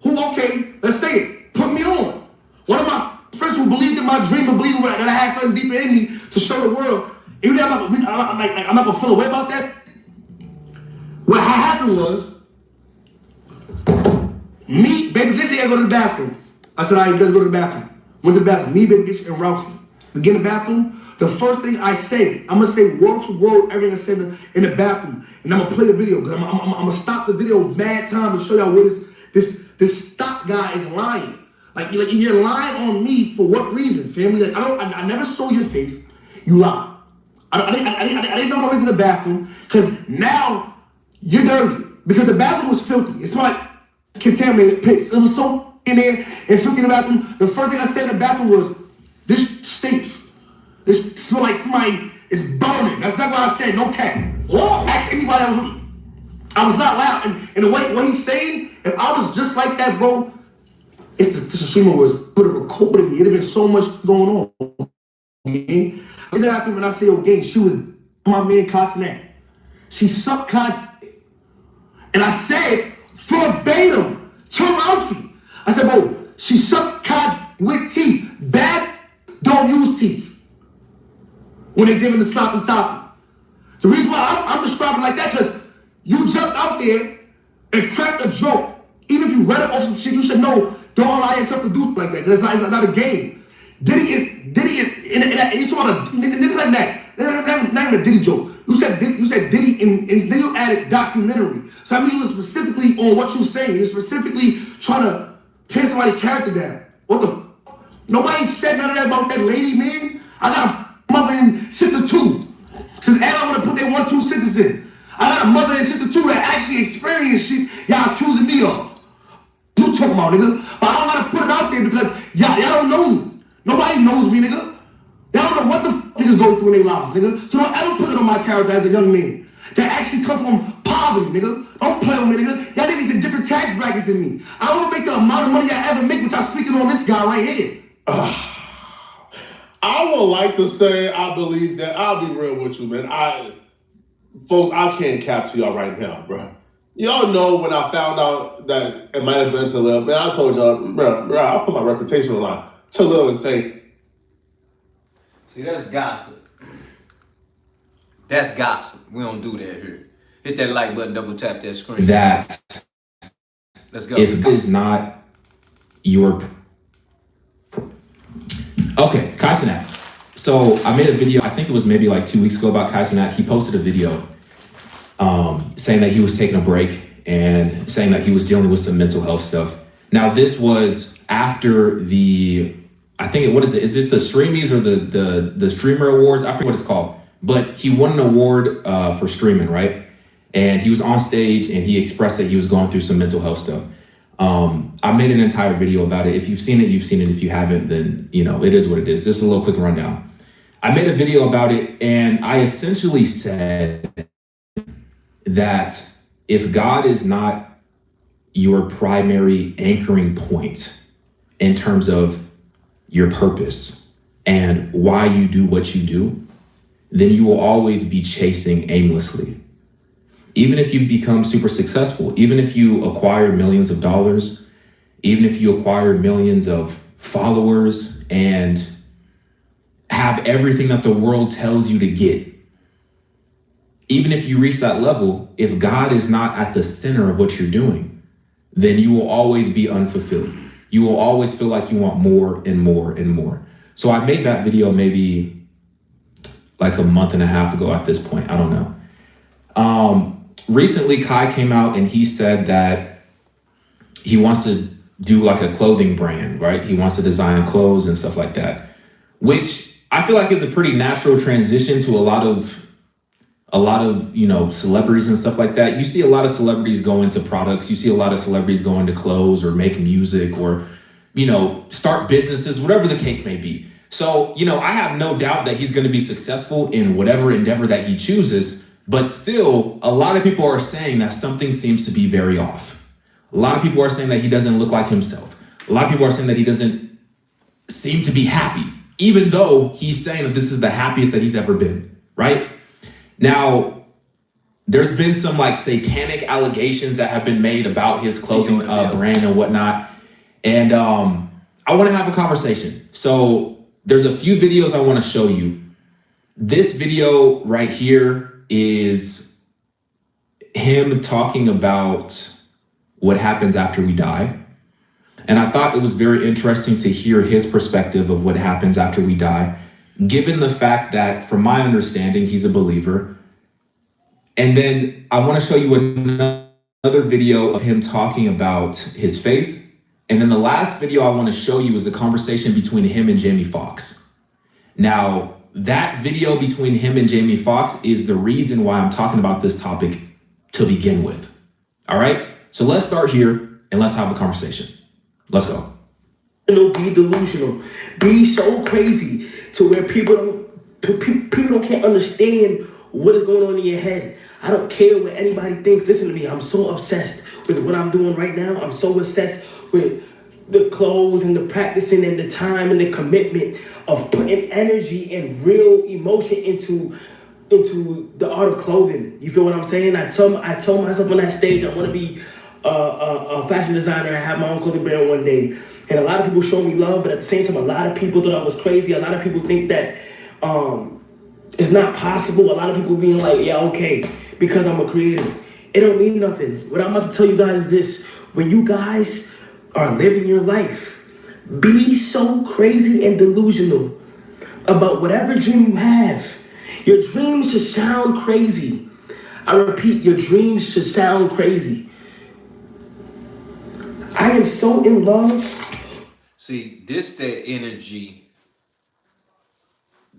D: okay, let's say it, put me on. One of my friends who believed in my dream and believed that I had something deeper in me to show the world. Even though I'm not gonna feel away about that. What happened was, me, baby, let's say I go to the bathroom. I said, all right, let's go to the bathroom. Went to the bathroom. Me, baby, bitch, and Ralphie. We get in the bathroom. The first thing I say, I'm gonna say word for word everything I said in the bathroom, and I'm gonna play the video because I'm gonna stop the video mad time to show y'all where this stop guy is lying. Like you're lying on me for what reason, family? Like I never saw your face. You lie. I didn't know I was in the bathroom because now you're dirty because the bathroom was filthy. It smelled like contaminated piss. It was so in there and filthy in the bathroom. The first thing I said in the bathroom was, "This stinks. This smell like somebody is burning." That's not what I said. No cap. Ask anybody else. I was not loud. And the way what he's saying, if I was just like that, bro, it's the streamer would have recorded me. It'd have been so much going on. In the bathroom, when I say gang, she was my man Cenat. She sucked and I said verbatim to Ralphie. I said, bro, she sucked with teeth. Bad, don't use teeth. When they giving the sloppy toppy. The reason why I'm describing like that, because you jumped out there and cracked a joke. Even if you read it off some shit, you should know, don't allow yourself to do like that, because it's not a game. Diddy is, and you talking about niggas like that. Not even a Diddy joke. You said Diddy, and then you added documentary. So I mean, you were specifically on what you're saying. You're specifically trying to tear somebody's character down. What the? Nobody said none of that about that lady, man. I got a mother and sister too. Since Anna want to put their 1-2 sentences in. I got a mother and sister too that actually experienced shit y'all accusing me of. You talking about, nigga? But I don't gotta put it out there because y'all don't know me. Nobody knows me, nigga. Y'all don't know what the niggas go through in their lives, nigga. So don't ever put it on my character as a young man that actually come from poverty, nigga. Don't play with me, nigga. Y'all niggas in different tax brackets than me. I don't make the amount of money I ever make, which I'm speaking on this guy right here.
H: I would like to say I believe that. I'll be real with you, man. Folks, I can't cap to y'all right now, bro. Y'all know when I found out that it might have been Talil, man, I told y'all, bro, I put my reputation on line. Talil and say,
A: see, that's gossip. That's gossip. We don't do that here. Hit that like button, double tap that screen.
K: That
A: let's go.
K: If it is not your okay, Cenat. So I made a video, I think it was maybe like 2 weeks ago about Cenat. He posted a video saying that he was taking a break and saying that he was dealing with some mental health stuff. Now, this was after the, I think, what is it? Is it the Streamies or the Streamer Awards? I forget what it's called. But he won an award for streaming, right? And he was on stage and he expressed that he was going through some mental health stuff. I made an entire video about it. If you've seen it, you've seen it. If you haven't, then, you know, it is what it is. Just a little quick rundown. I made a video about it and I essentially said that if God is not your primary anchoring point in terms of your purpose and why you do what you do, then you will always be chasing aimlessly. Even if you become super successful, even if you acquire millions of dollars, even if you acquire millions of followers and have everything that the world tells you to get, even if you reach that level, if God is not at the center of what you're doing, then you will always be unfulfilled. You will always feel like you want more and more and more. So I made that video maybe like a month and a half ago at this point. I don't know. Recently, Kai came out and he said that he wants to do like a clothing brand, right? He wants to design clothes and stuff like that, which I feel like is a pretty natural transition to a lot of, you know, celebrities and stuff like that. You see a lot of celebrities go into products. You see a lot of celebrities go into clothes or make music or, you know, start businesses, whatever the case may be. So, you know, I have no doubt that he's going to be successful in whatever endeavor that he chooses, but still a lot of people are saying that something seems to be very off. A lot of people are saying that he doesn't look like himself. A lot of people are saying that he doesn't seem to be happy, even though he's saying that this is the happiest that he's ever been, right? Now, there's been some like satanic allegations that have been made about his clothing brand and whatnot. And I want to have a conversation. So there's a few videos I want to show you. This video right here is him talking about what happens after we die. And I thought it was very interesting to hear his perspective of what happens after we die, given the fact that, from my understanding, he's a believer. And then I want to show you another video of him talking about his faith. And then the last video I want to show you is a conversation between him and Jamie Foxx. Now, that video between him and Jamie Foxx is the reason why I'm talking about this topic to begin with. All right, so let's start here and let's have a conversation. Let's go.
F: Be delusional. Be so crazy to where people can't understand what is going on in your head. I don't care what anybody thinks. Listen to me. I'm so obsessed with what I'm doing right now. I'm so obsessed with the clothes and the practicing and the time and the commitment of putting energy and real emotion into the art of clothing. You feel what I'm saying? I told myself on that stage I want to be a fashion designer and have my own clothing brand one day. And a lot of people show me love, but at the same time, a lot of people thought I was crazy. A lot of people think that it's not possible. A lot of people being like, yeah, okay, because I'm a creator. It don't mean nothing. What I'm about to tell you guys is this. When you guys are living your life, be so crazy and delusional about whatever dream you have. Your dreams should sound crazy. I repeat, your dreams should sound crazy. I am so in love.
A: See, this that energy.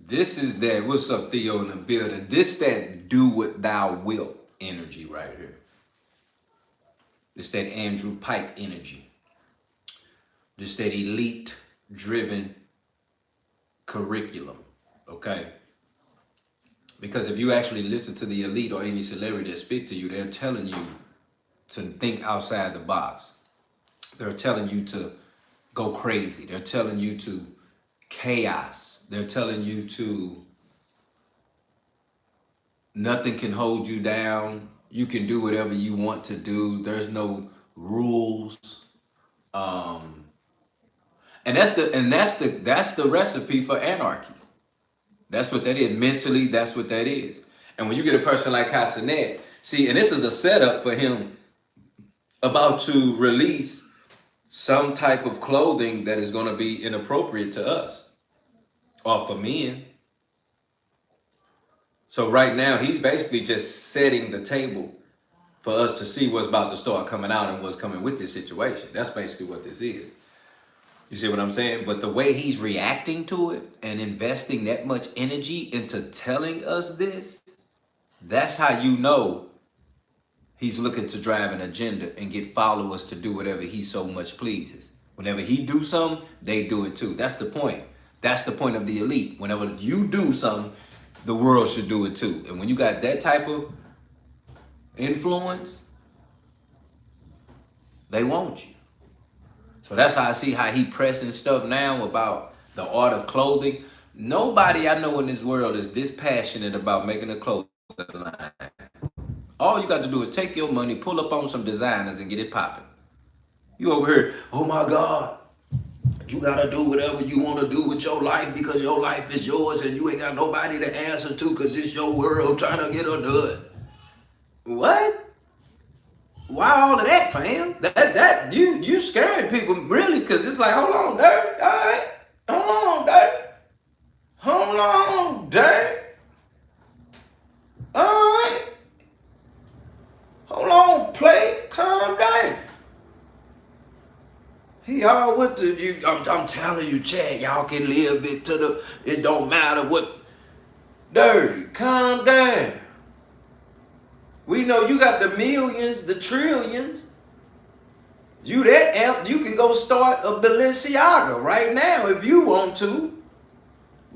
A: This is that, what's up, Theo, in the building? This that do what thou wilt energy right here. This that Andrew Pike energy. This that elite driven curriculum, okay? Because if you actually listen to the elite or any celebrity that speak to you, they're telling you to think outside the box. They're telling you to go crazy. They're telling you to chaos. They're telling you to nothing can hold you down. You can do whatever you want to do. There's no rules. And that's the recipe for anarchy. That's what that is. Mentally, that's what that is. And when you get a person like Cenat, see, and this is a setup for him about to release some type of clothing that is going to be inappropriate to us or for men. So right now, he's basically just setting the table for us to see what's about to start coming out and what's coming with this situation. That's basically what this is. You see what I'm saying? But the way he's reacting to it and investing that much energy into telling us this, that's how you know he's looking to drive an agenda and get followers to do whatever he so much pleases. Whenever he do something, they do it too. That's the point. That's the point of the elite. Whenever you do something, the world should do it too. And when you got that type of influence, they want you. So that's how I see how he pressing stuff now about the art of clothing. Nobody I know in this world is this passionate about making a clothing line. All you got to do is take your money, pull up on some designers and get it popping. You over here, oh my God, you got to do whatever you want to do with your life because your life is yours and you ain't got nobody to answer to because it's your world trying to get her done. What? Why all of that, fam? That you scaring people really, because it's like, hold on, Dirk. All right. Hold on, Dirk. Hold on, Dirk. All right. Hold on, play. Calm down. He all with the you. I'm telling you, Chad, y'all can live it to the. It don't matter what. Dirty, calm down. We know you got the millions, the trillions. You that amp, you can go start a Balenciaga right now if you want to.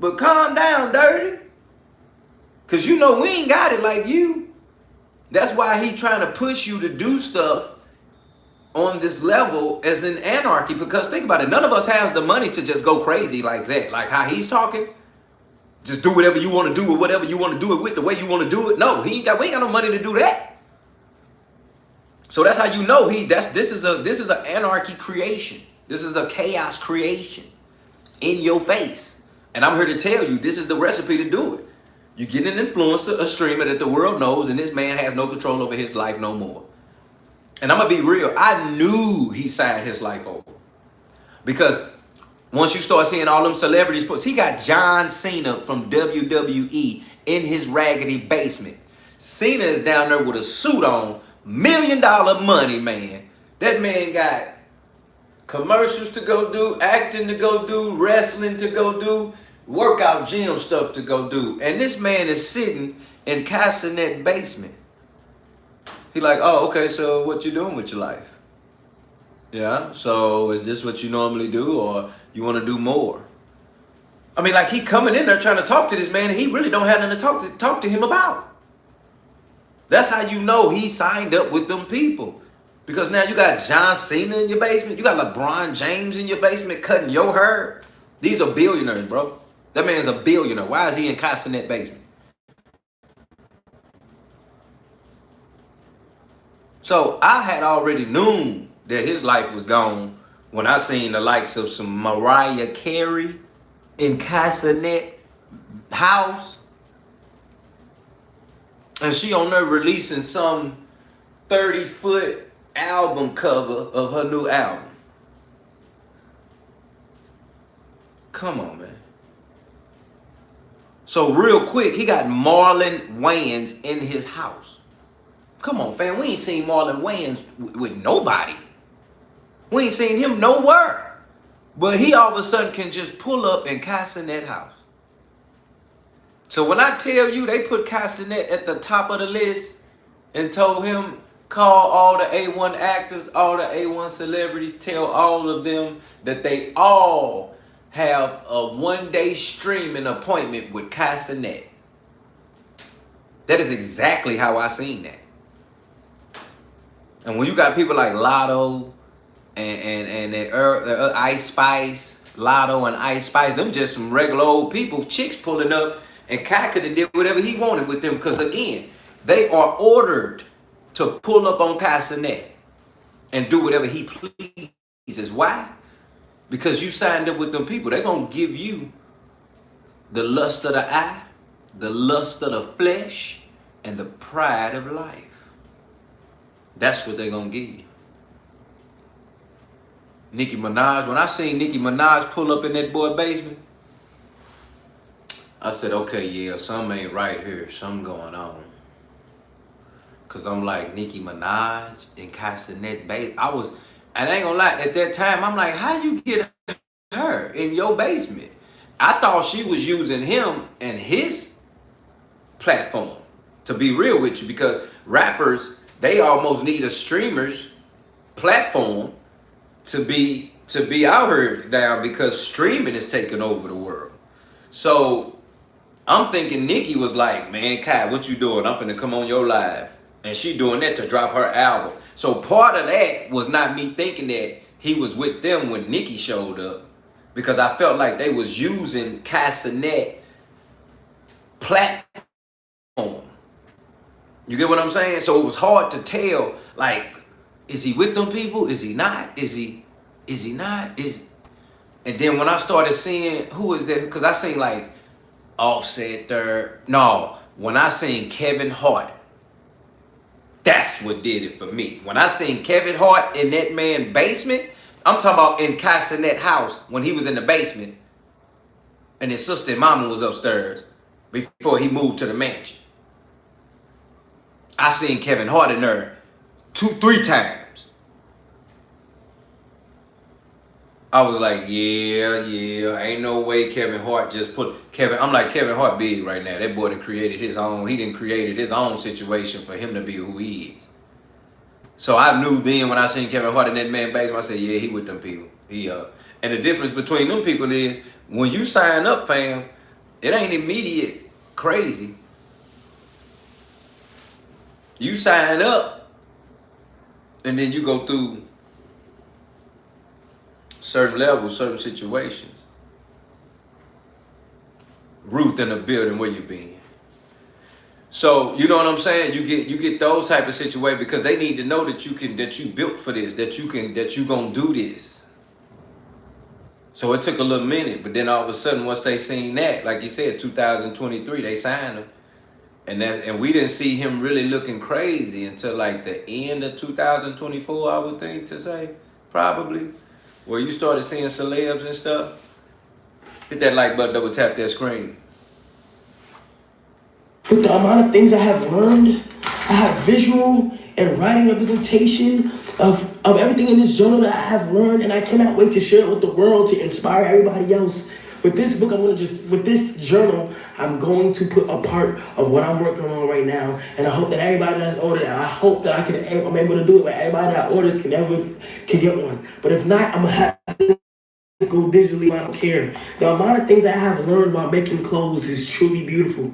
A: But calm down, Dirty. Because you know we ain't got it like you. That's why he trying to push you to do stuff on this level as an anarchy. Because think about it, none of us has the money to just go crazy like that. Like how he's talking. Just do whatever you want to do or whatever you want to do it with the way you want to do it. No, we ain't got no money to do that. So that's how you know this is an anarchy creation. This is a chaos creation in your face. And I'm here to tell you this is the recipe to do it. You get an influencer, a streamer that the world knows, and this man has no control over his life no more. And I'm gonna be real, I knew he signed his life over. Because once you start seeing all them celebrities posts, he got John Cena from WWE in his raggedy basement. Cena is down there with a suit on, $1 million money, man. That man got commercials to go do, acting to go do, wrestling to go do, workout gym stuff to go do. And this man is sitting in Cenat basement. He like, oh, okay, so what you doing with your life? Yeah, so is this what you normally do or you want to do more? I mean, like he coming in there trying to talk to this man and he really don't have nothing to talk to him about. That's how you know he signed up with them people. Because now you got John Cena in your basement. You got LeBron James in your basement cutting your hair. These are billionaires, bro. That man's a billionaire. Why is he in Cenat basement? So I had already known that his life was gone when I seen the likes of some Mariah Carey in Cenat house. And she on there releasing some 30-foot album cover of her new album. Come on, man. So real quick, he got Marlon Wayans in his house. Come on, fam. We ain't seen Marlon Wayans with nobody. We ain't seen him nowhere. But he all of a sudden can just pull up in Cenat house. So when I tell you they put Cenat at the top of the list and told him call all the A1 actors, all the A1 celebrities, tell all of them that they all have a one-day streaming appointment with Cenat. That is exactly how I seen that. And when you got people like Lotto and Ice Spice, Lotto and Ice Spice, them just some regular old people, chicks pulling up, and Kai could have did whatever he wanted with them. Because again, they are ordered to pull up on Cenat and do whatever he pleases. Why? Because you signed up with them people. They're going to give you the lust of the eye, the lust of the flesh, and the pride of life. That's what they're going to give you. Nicki Minaj, when I seen Nicki Minaj pull up in that boy basement, I said, okay, yeah, something ain't right here. Something going on. Cause I'm like Nicki Minaj and Cenat, babe. And I ain't gonna lie, at that time, I'm like, how you get her in your basement? I thought she was using him and his platform, to be real with you, because rappers, they almost need a streamer's platform to be out here now, because streaming is taking over the world. So I'm thinking Nicki was like, man, Kai, what you doing? I'm finna come on your live. And she doing that to drop her album. So part of that was not me thinking that he was with them when Nicki showed up, because I felt like they was using Cenat platform. You get what I'm saying? So it was hard to tell, like, is he with them people? Is he not? Is he not? And then when I started seeing, who is that? Because I seen like Offset there. No, when I seen Kevin Hart, that's what did it for me. When I seen Kevin Hart in that man's basement, I'm talking about in Cenat's house when he was in the basement and his sister and mama was upstairs before he moved to the mansion. I seen Kevin Hart in there 2-3 times. I was like, yeah, ain't no way Kevin Hart just put Kevin. I'm like, Kevin Hart big right now. That boy done created his own. He done created his own situation for him to be who he is. So I knew then when I seen Kevin Hart in that man's basement, I said, yeah, he with them people. And the difference between them people is when you sign up, fam, it ain't immediate crazy. You sign up and then you go through certain levels, certain situations. Ruth in the building, where you been? So you know what I'm saying? You get those type of situations because they need to know that you built for this, that you gonna do this. So it took a little minute, but then all of a sudden once they seen that, like you said, 2023, they signed him. And we didn't see him really looking crazy until like the end of 2024, I would think to say, probably. Where you started seeing celebs and stuff. Hit that like button, double tap that screen.
F: With the amount of things I have learned, I have visual and writing representation of everything in this journal that I have learned, and I cannot wait to share it with the world to inspire everybody else. With this book, with this journal, I'm going to put a part of what I'm working on right now, and I hope that everybody that's ordered it, I hope that I'm able to do it, where everybody that orders can get one. But if not, I'm gonna have to go digitally. I don't care. The amount of things I have learned while making clothes is truly beautiful.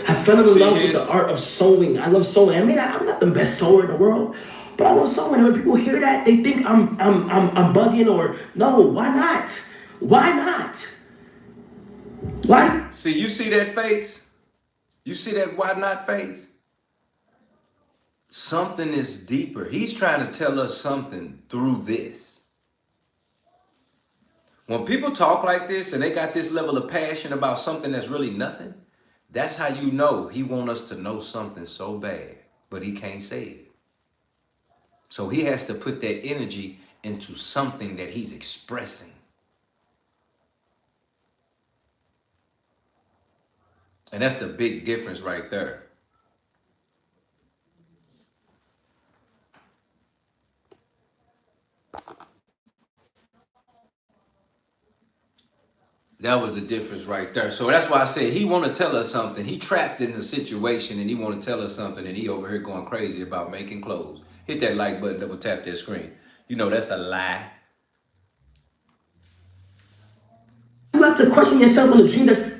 F: I fell in love with the art of sewing. I love sewing. I mean, I'm not the best sewer in the world, but I love sewing. And when people hear that, they think I'm bugging or no. Why not? Why not? Why?
A: See, you see that face? You see that why not face? Something is deeper. He's trying to tell us something through this. When people talk like this and they got this level of passion about something that's really nothing, that's how you know he wants us to know something so bad, but he can't say it. So he has to put that energy into something that he's expressing. And that's the big difference right there. That was the difference right there. So that's why I said he want to tell us something. He trapped in the situation and he want to tell us something, and he over here going crazy about making clothes. Hit that like button, double tap that screen. You know that's a lie.
F: You have to question yourself on the dream that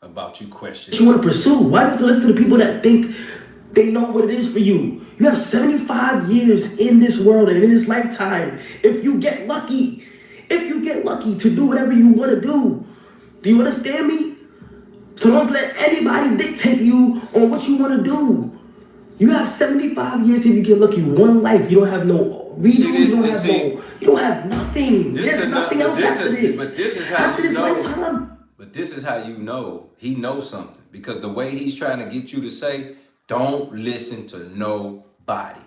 A: about you questioning.
F: You want to pursue. Why do you have to listen to people that think they know what it is for you? You have 75 years in this world and in this lifetime. If you get lucky to do whatever you want to do. Do you understand me? So don't let anybody dictate you on what you want to do. You have 75 years if you get lucky. One life. You don't have no redos. You don't have nothing. There's nothing else after this.
A: But this is how you know. But this is how you know he knows something. Because the way he's trying to get you to say, don't listen to nobody.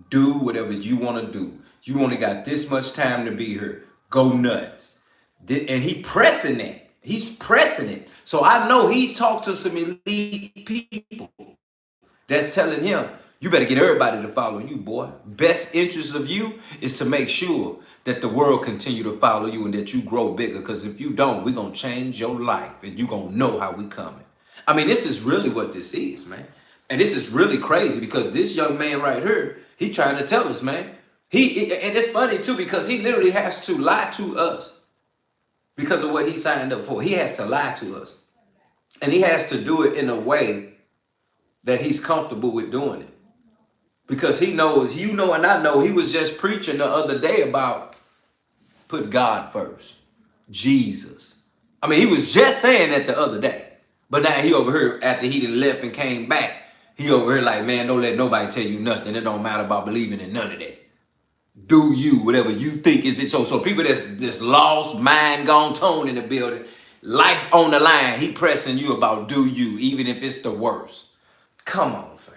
A: Do whatever you want to do. You only got this much time to be here. Go nuts. And he pressing that. He's pressing it. So I know he's talked to some elite people. that's telling him, you better get everybody to follow you, boy. Best interest of you is to make sure that the world continue to follow you and that you grow bigger. Because if you don't, we're going to change your life and you're going to know how we coming. I mean, this is really what this is, man. And this is really crazy because this young man right here, he trying to tell us, man. And it's funny, too, because he literally has to lie to us because of what he signed up for. He has to lie to us. And he has to do it in a way that he's comfortable with doing it. Because he knows, you know, and I know, he was just preaching the other day about put God first. Jesus. I mean, he was just saying that the other day. But now he over here, after he done left and came back, he over here like, man, don't let nobody tell you nothing. It don't matter about believing in none of that. Do you, whatever you think is it. So people that's lost, mind gone, tone in the building, life on the line, he pressing you about do you, even if it's the worst. Come on, fam.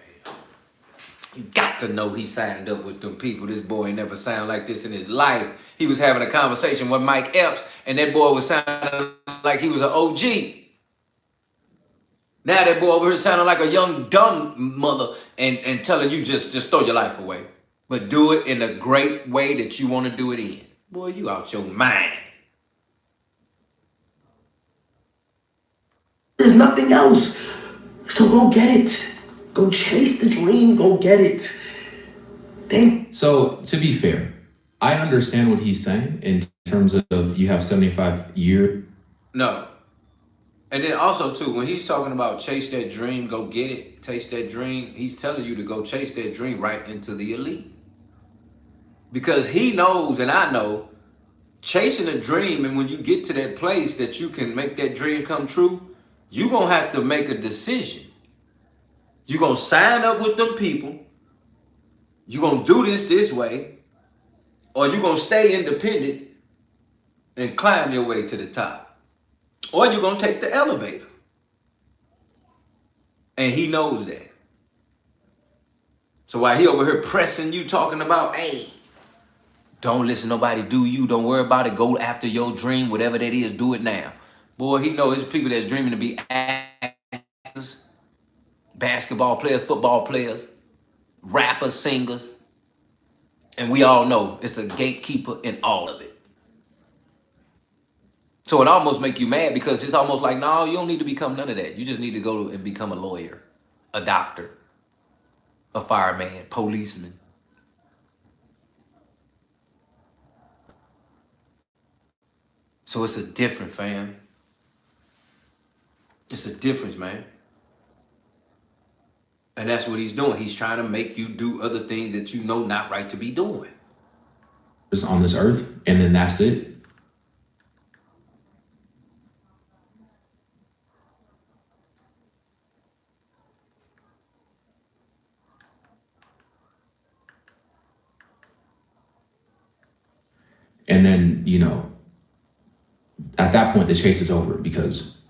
A: You got to know he signed up with them people. This boy ain't never sounded like this in his life. He was having a conversation with Mike Epps, and that boy was sounding like he was an OG. Now that boy over here sounding like a young dumb mother and telling you just throw your life away. But do it in a great way that you want to do it in. Boy, you out your mind.
F: There's nothing else. So go get it. Go chase the dream. Go get it.
K: So to be fair, I understand what he's saying in terms of you have 75 years.
A: No. And then also too, when he's talking about chase that dream, go get it, chase that dream, he's telling you to go chase that dream right into the elite. Because he knows, and I know, chasing a dream, and when you get to that place that you can make that dream come true, you're going to have to make a decision. You're going to sign up with them people. You're going to do this way. Or you're going to stay independent and climb your way to the top. Or you're going to take the elevator. And he knows that. So while he over here pressing you, talking about, hey, don't listen to nobody, do you. Don't worry about it. Go after your dream, whatever that is, do it now. Boy, he knows there's people that's dreaming to be actors, basketball players, football players, rappers, singers. And we all know it's a gatekeeper in all of it. So it almost make you mad because it's almost like, no, you don't need to become none of that. You just need to go and become a lawyer, a doctor, a fireman, policeman. So it's a difference, fam. It's a difference, man. And that's what he's doing. He's trying to make you do other things that you know not right to be doing.
K: On this earth, and then that's it. And then, you know, at that point, the chase is over because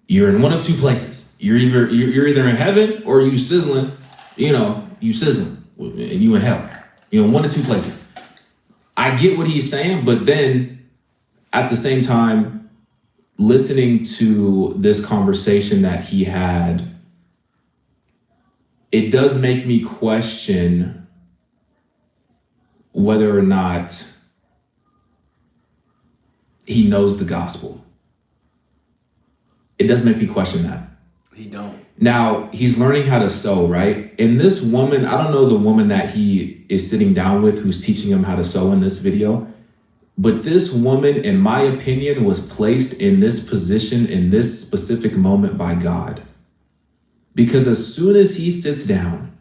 K: you're in one of two places. You're either in heaven or you sizzling, you sizzling and you in hell. You're in one of two places. I get what he's saying, but then at the same time, listening to this conversation that he had, it does make me question whether or not he knows the gospel. It does make me question that.
A: He don't.
K: Now, he's learning how to sew, right? And this woman, I don't know the woman that he is sitting down with who's teaching him how to sew in this video, but this woman, in my opinion, was placed in this position in this specific moment by God. Because as soon as he sits down,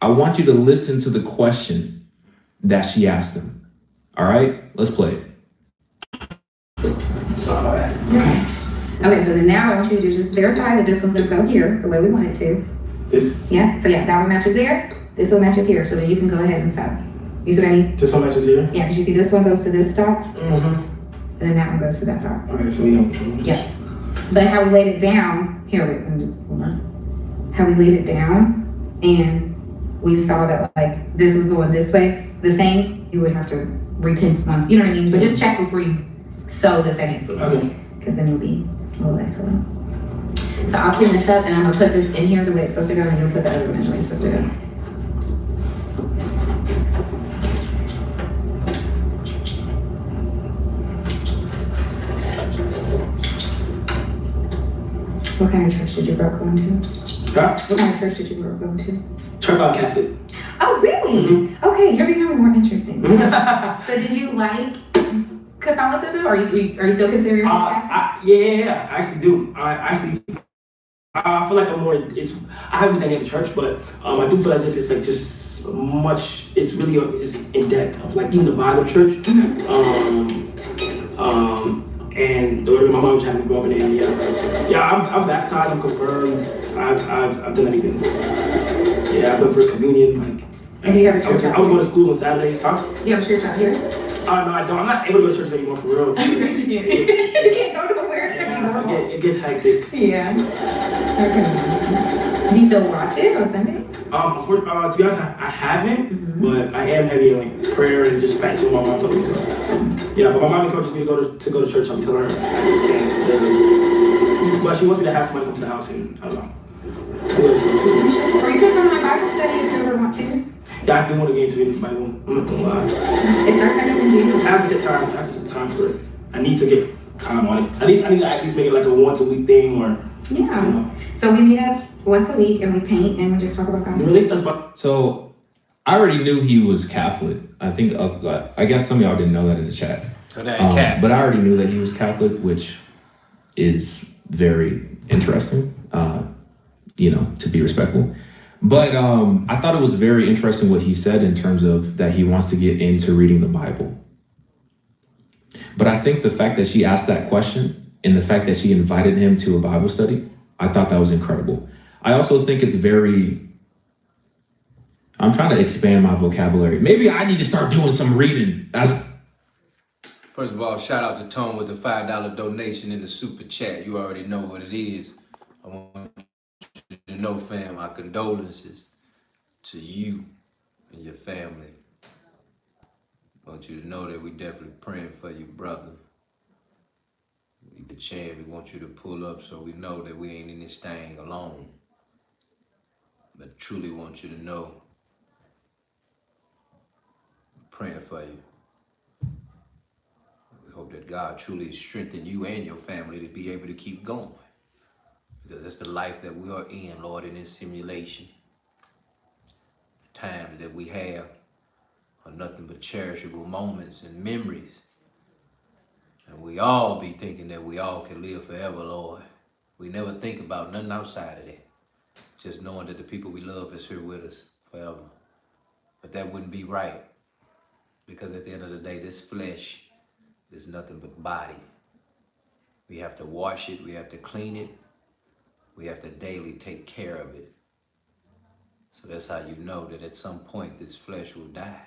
K: I want you to listen to the question that she asked him. All right, let's play it.
L: Okay, so then now I want you to just verify that this one's gonna go here the way we want it to.
G: This?
L: Yeah, so yeah, that one matches there, this one matches here, so then you can go ahead and stop. You see what I mean?
G: This one matches here?
L: Yeah, because you see this one goes to this stop,
G: Mm-hmm.
L: and then that one goes to that stop.
G: Okay, so we know.
L: Yeah, but how we laid it down, here, wait, let me just, hold on. How we laid it down, and we saw that like, this was going this way, the same, you would have to repinch once, you know what I mean? But just check before you sew the second seam, because then you'll be a little less. So I'll clean this up and I'm gonna put this in here the way it's supposed to go, and you'll put the other one in the way it's supposed to go. What kind of church did you grow up going to?
G: Huh?
L: What kind of church did you grow up going to?
G: Catholic.
L: Oh, really?
G: Mm-hmm.
L: Okay, you're becoming more interesting. So did you like Catholicism, or are you still considering yourself Catholic?
G: Yeah, I actually do. I feel like I'm more. I haven't been to any other church, but I do feel as if it's like just much. It's really it's in depth of like even the Bible church. And the way my mom was having me grow up in it. Yeah. I'm baptized. I'm confirmed. I've done anything. Yeah, I've done first communion. Like.
L: And do you have a church?
G: I was going to school on Saturdays. Huh?
L: Do you have a church out here?
G: No, I don't. I'm not able to go to church anymore for real.
L: You can't go nowhere anymore.
G: It gets hectic.
L: Yeah. Okay. Do you still watch it on Sundays?
G: To be honest, I haven't, but I am heavy in like prayer and just practicing my mom's something. So, yeah, but my mom encourages me to go to church. I'm telling her I just can't. But she wants me to have somebody come to the house, and I don't know.
L: Or you can come to my Bible study if you ever want to.
G: Yeah, I do want to get into it in the Bible. I'm not gonna lie.
L: It starts back up in June.
G: I have to set time. I have to set time for it. I need to get time on it. I need to at least make it like a once a week thing, or
L: yeah.
G: You know.
L: So we meet up once a week and we paint and we just talk about God.
G: Really? That's fun.
K: So I already knew he was Catholic. I think I guess some of y'all didn't know that in the chat.
A: So that ain't Catholic.
K: But I already knew that he was Catholic, which is very interesting. To be respectful. But I thought it was very interesting what he said in terms of that he wants to get into reading the Bible. But I think the fact that she asked that question and the fact that she invited him to a Bible study, I thought that was incredible. I also think it's I'm trying to expand my vocabulary. Maybe I need to start doing some reading.
A: First of all, shout out to Tone with the $5 donation in the super chat. You already know what it is. I want you to know, fam, my condolences to you and your family. I want you to know that we definitely praying for you, brother. You the chance, we want you to pull up so we know that we ain't in this thing alone. But truly want you to know, I'm praying for you. We hope that God truly strengthen you and your family to be able to keep going. Because that's the life that we are in, Lord, in this simulation. The times that we have are nothing but cherishable moments and memories. And we all be thinking that we all can live forever, Lord. We never think about nothing outside of that. Just knowing that the people we love is here with us forever. But that wouldn't be right. Because at the end of the day, this flesh is nothing but body. We have to wash it, we have to clean it. We have to daily take care of it. So that's how you know that at some point this flesh will die.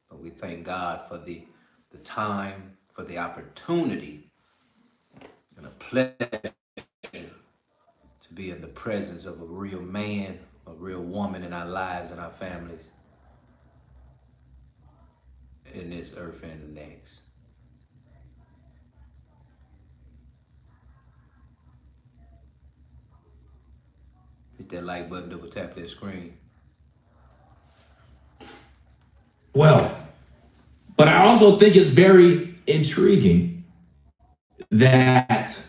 A: But we thank God for the time, for the opportunity, and a pleasure to be in the presence of a real man, a real woman in our lives and our families, in this earth and the next. Hit that like button, double tap that screen.
K: Well, but I also think it's very intriguing that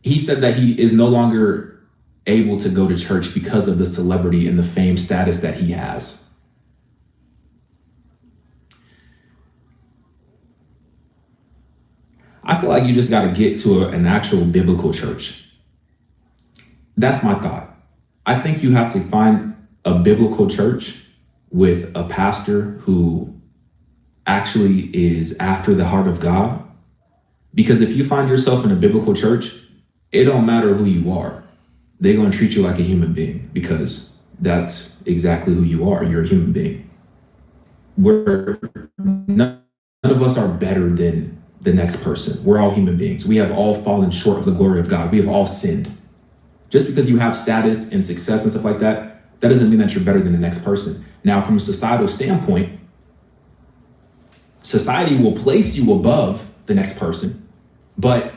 K: he said that he is no longer able to go to church because of the celebrity and the fame status that he has. I feel like you just got to get to an actual biblical church. That's my thought. I think you have to find a biblical church with a pastor who actually is after the heart of God. Because if you find yourself in a biblical church, it don't matter who you are. They're going to treat you like a human being because that's exactly who you are. You're a human being. None of us are better than the next person. We're all human beings. We have all fallen short of the glory of God. We have all sinned. Just because you have status and success and stuff like that, that doesn't mean that you're better than the next person. Now, from a societal standpoint, society will place you above the next person, but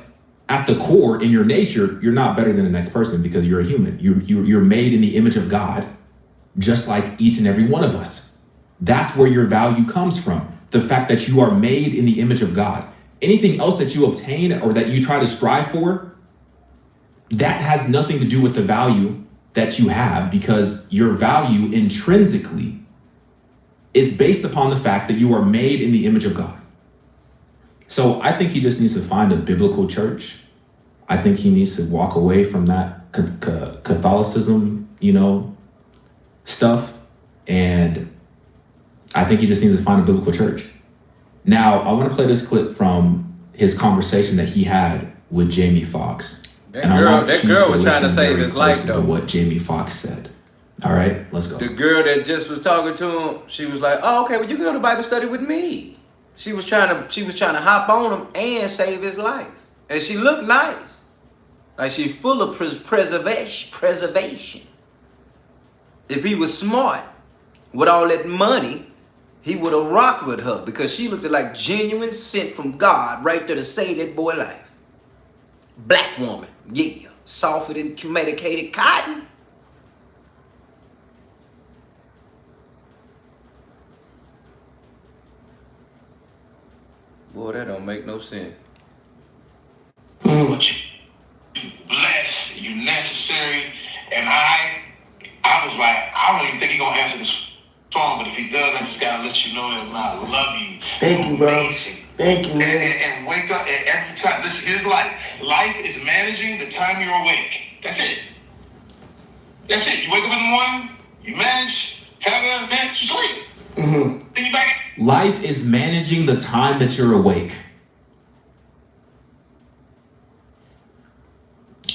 K: at the core, in your nature, you're not better than the next person because you're a human. You're made in the image of God, just like each and every one of us. That's where your value comes from. The fact that you are made in the image of God. Anything else that you obtain or that you try to strive for, that has nothing to do with the value that you have, because your value intrinsically is based upon the fact that you are made in the image of God. So I think he just needs to find a biblical church. I think he needs to walk away from that Catholicism, stuff. And I think he just needs to find a biblical church. Now, I want to play this clip from his conversation that he had with Jamie Foxx.
A: That girl was trying to save his life, though.
K: What Jamie Foxx said. All right, let's go.
A: The girl that just was talking to him, she was like, "Oh, okay, well, you can go to Bible study with me." She was trying to hop on him and save his life. And she looked nice. Like she's full of preservation. If he was smart with all that money, he would have rocked with her, because she looked like genuine sent from God right there to save that boy life. Black woman, yeah, softer than medicated cotton. Boy, that don't make no sense.
D: But you blessed, you necessary, and I was like, I don't even think he's gonna answer this phone, but if he does, I just gotta let you know that I love you.
F: Thank you, bro. Thank you, man.
D: And wake up, and every time, this is life. Life is managing the time you're awake. That's it. That's it. You wake up in the morning, you manage, have a man, you sleep.
F: Mm-hmm.
D: Then you back.
K: Life is managing the time that you're awake.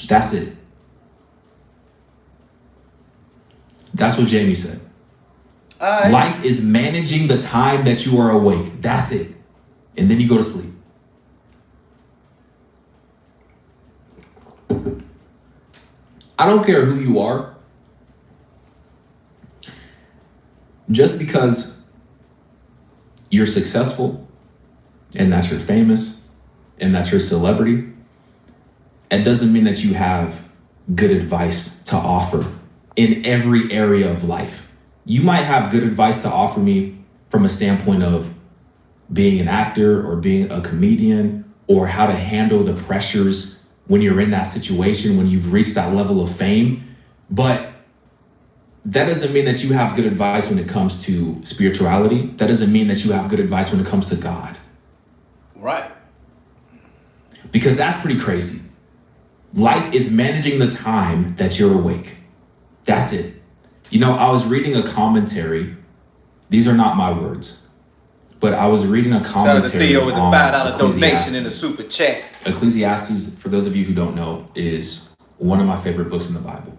K: That's it. That's what Jamie said. Life is managing the time that you are awake. That's it. And then you go to sleep. I don't care who you are. Just because you're successful and that you're famous and that you're a celebrity, it doesn't mean that you have good advice to offer in every area of life. You might have good advice to offer me from a standpoint of being an actor or being a comedian, or how to handle the pressures when you're in that situation, when you've reached that level of fame. But that doesn't mean that you have good advice when it comes to spirituality. That doesn't mean that you have good advice when it comes to God.
A: Right.
K: Because that's pretty crazy. Life is managing the time that you're awake. That's it. I was reading a commentary. These are not my words, but I was reading a commentary.
A: Shout out to Theo with the $5 donation
K: Ecclesiastes.
A: in the super chat.
K: Ecclesiastes, for those of you who don't know, is one of my favorite books in the Bible.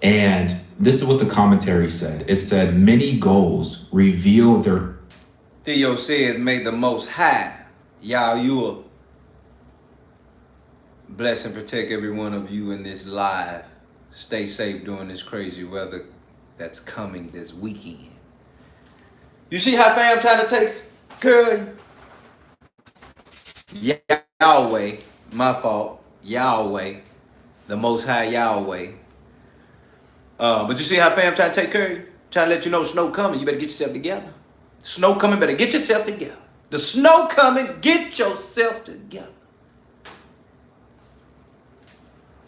K: And this is what the commentary said. It said, many goals reveal their...
A: Theo said, may the Most High, Yahuwah, bless and protect every one of you in this live. Stay safe during this crazy weather that's coming this weekend. You see how fam trying to take Curry? Yahweh, my fault. Yahweh, the Most High Yahweh. But you see how fam trying to take Curry? Trying to let you know snow coming. You better get yourself together. Snow coming, better get yourself together. The snow coming, get yourself together.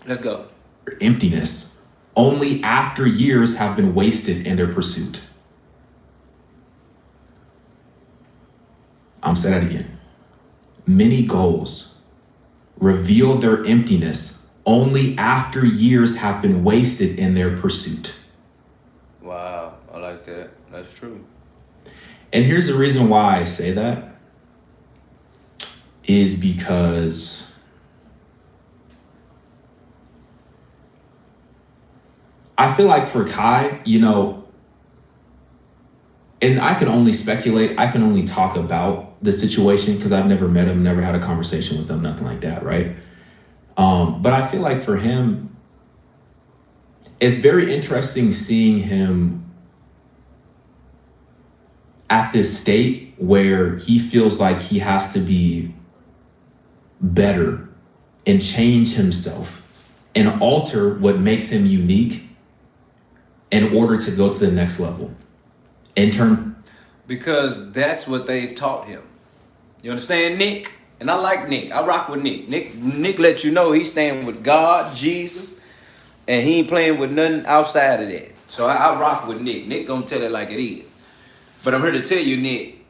A: Let's go.
K: Emptiness only after years have been wasted in their pursuit. I'm saying that again. Many goals reveal their emptiness only after years have been wasted in their pursuit.
A: Wow, I like that. That's true.
K: And here's the reason why I say that is because I feel like for Kai, and I can only speculate, I can only talk about the situation because I've never met him, never had a conversation with him, nothing like that, right? But I feel like for him, it's very interesting seeing him at this state where he feels like he has to be better and change himself and alter what makes him unique in order to go to the next level and turn?
A: Because that's what they've taught him. You understand, Nick? And I like Nick. I rock with Nick. Nick lets you know he's staying with God, Jesus, and he ain't playing with nothing outside of that. So I rock with Nick. Nick gonna tell it like it is. But I'm here to tell you, Nick,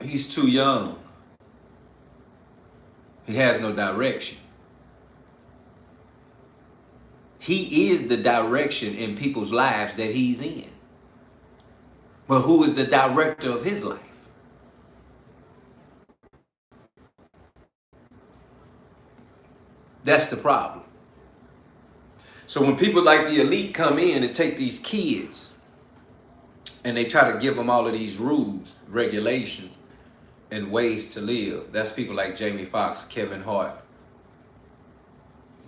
A: he's too young. He has no direction. He is the direction in people's lives that he's in. But who is the director of his life? That's the problem. So when people like the elite come in and take these kids and they try to give them all of these rules, regulations, and ways to live, that's people like Jamie Foxx, Kevin Hart,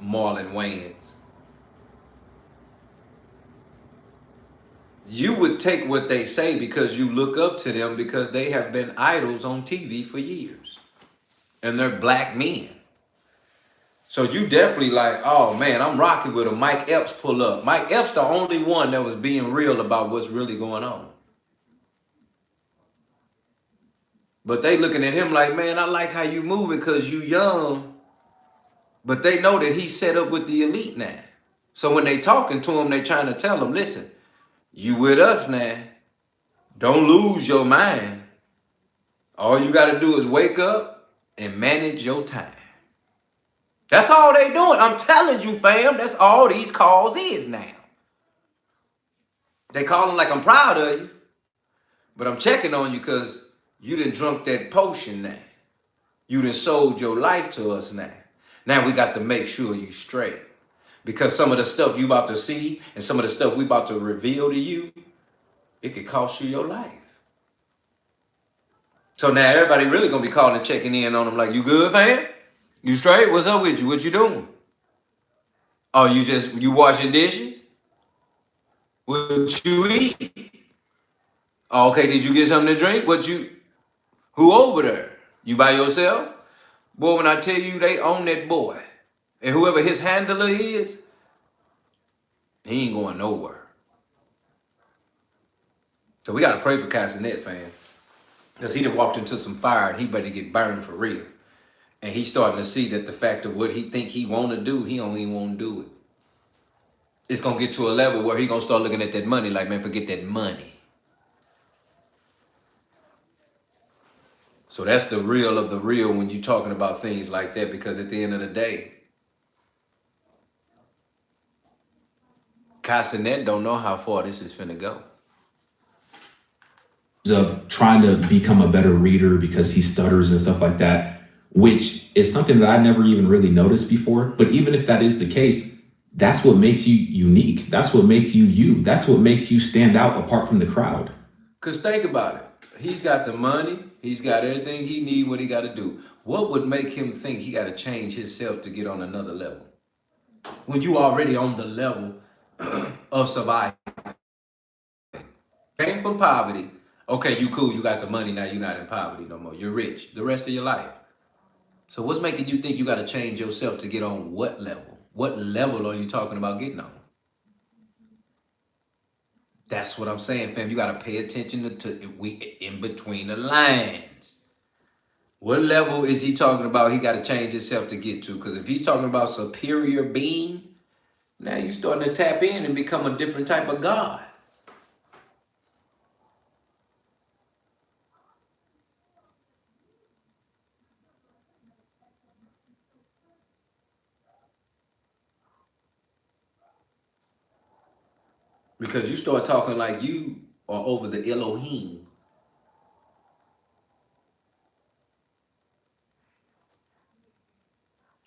A: Marlon Wayans. You would take what they say because you look up to them because they have been idols on TV for years. And they're black men. So you definitely like, oh man, I'm rocking with a Mike Epps pull up. Mike Epps the only one that was being real about what's really going on. But they looking at him like, man, I like how you moving because you young. But they know that he's set up with the elite now. So when they talking to him, they trying to tell him, listen, you with us now. Don't lose your mind. All you got to do is wake up and manage your time. That's all they doing. I'm telling you, fam, that's all these calls is now. They calling like I'm proud of you, but I'm checking on you because you done drunk that potion now. You done sold your life to us now. Now we got to make sure you straight. Because some of the stuff you about to see and some of the stuff we about to reveal to you, it could cost you your life. So now everybody really gonna be calling and checking in on them like, you good, fam? You straight? What's up with you? What you doing? Oh, you washing dishes? What you eat? Oh, okay, did you get something to drink? Who over there? You by yourself? Boy, when I tell you they own that boy, and whoever his handler is, he ain't going nowhere. So we gotta pray for Cenat, fam. Because he done walked into some fire and he better get burned for real. And he's starting to see that the fact of what he think he want to do, he don't even want to do it. It's going to get to a level where he going to start looking at that money like, man, forget that money. So that's the real of the real when you're talking about things like that, because at the end of the day, Cenat don't know how far this is finna go.
K: Of trying to become a better reader because he stutters and stuff like that, which is something that I never even really noticed before. But even if that is the case, that's what makes you unique. That's what makes you you. That's what makes you stand out apart from the crowd.
A: Because think about it. He's got the money. He's got everything he need, what he got to do. What would make him think he got to change himself to get on another level? When you already on the level of survival. Came from poverty. Okay, you cool. You got the money. Now you're not in poverty no more. You're rich the rest of your life. So what's making you think you got to change yourself to get on what level? What level are you talking about getting on? That's what I'm saying, fam. You got to pay attention to we in between the lines. What level is he talking about he got to change himself to get to? Because if he's talking about superior being, now you're starting to tap in and become a different type of God. Because you start talking like you are over the Elohim.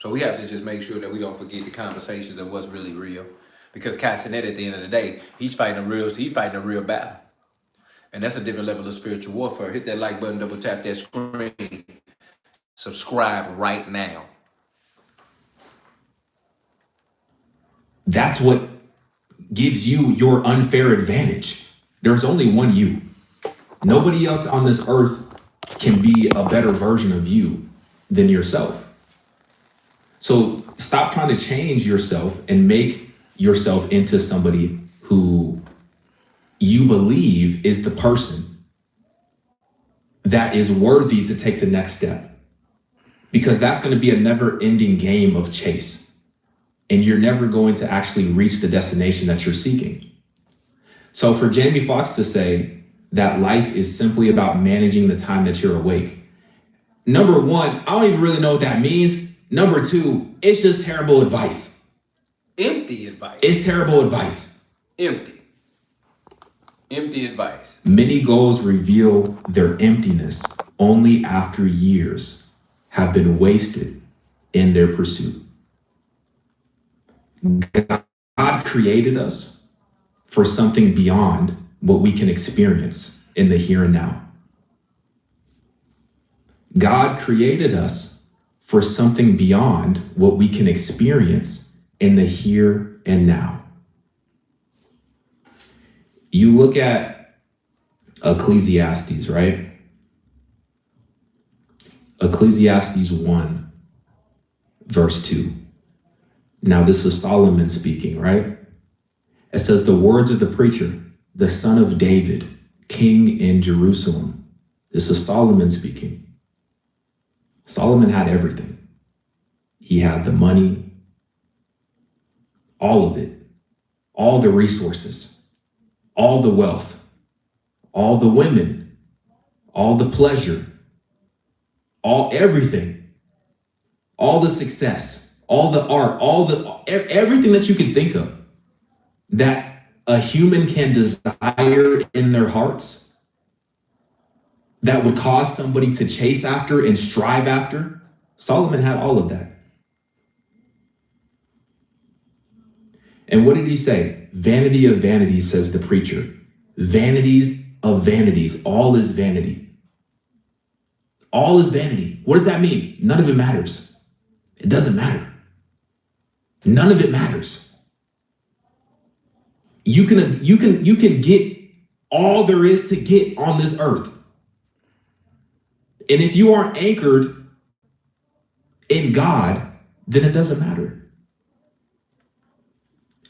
A: So we have to just make sure that we don't forget the conversations of what's really real. Because Cenat, at the end of the day, he's fighting a real battle. And that's a different level of spiritual warfare. Hit that like button, double tap that screen. Subscribe right now.
K: That's what gives you your unfair advantage. There's only one you. Nobody else on this earth can be a better version of you than yourself. So stop trying to change yourself and make yourself into somebody who you believe is the person that is worthy to take the next step. Because that's going to be a never-ending game of chase. And you're never going to actually reach the destination that you're seeking. So for Jamie Foxx to say that life is simply about managing the time that you're awake. Number one, I don't even really know what that means. Number two, it's just terrible advice.
A: Empty advice.
K: It's terrible advice.
A: Empty. Empty advice.
K: Many goals reveal their emptiness only after years have been wasted in their pursuit. God created us for something beyond what we can experience in the here and now. God created us for something beyond what we can experience in the here and now. You look at Ecclesiastes, right? Ecclesiastes 1, verse 2. Now this is Solomon speaking, right? It says, the words of the preacher, the son of David, king in Jerusalem. This is Solomon speaking. Solomon had everything. He had the money, all of it, all the resources, all the wealth, all the women, all the pleasure, everything, all the success, all the art, everything that you can think of that a human can desire in their hearts that would cause somebody to chase after and strive after. Solomon had all of that. And what did he say? Vanity of vanities, says the preacher. Vanities of vanities. All is vanity. All is vanity. What does that mean? None of it matters. It doesn't matter. None of it matters. You can get all there is to get on this earth. And if you aren't anchored in God, then it doesn't matter.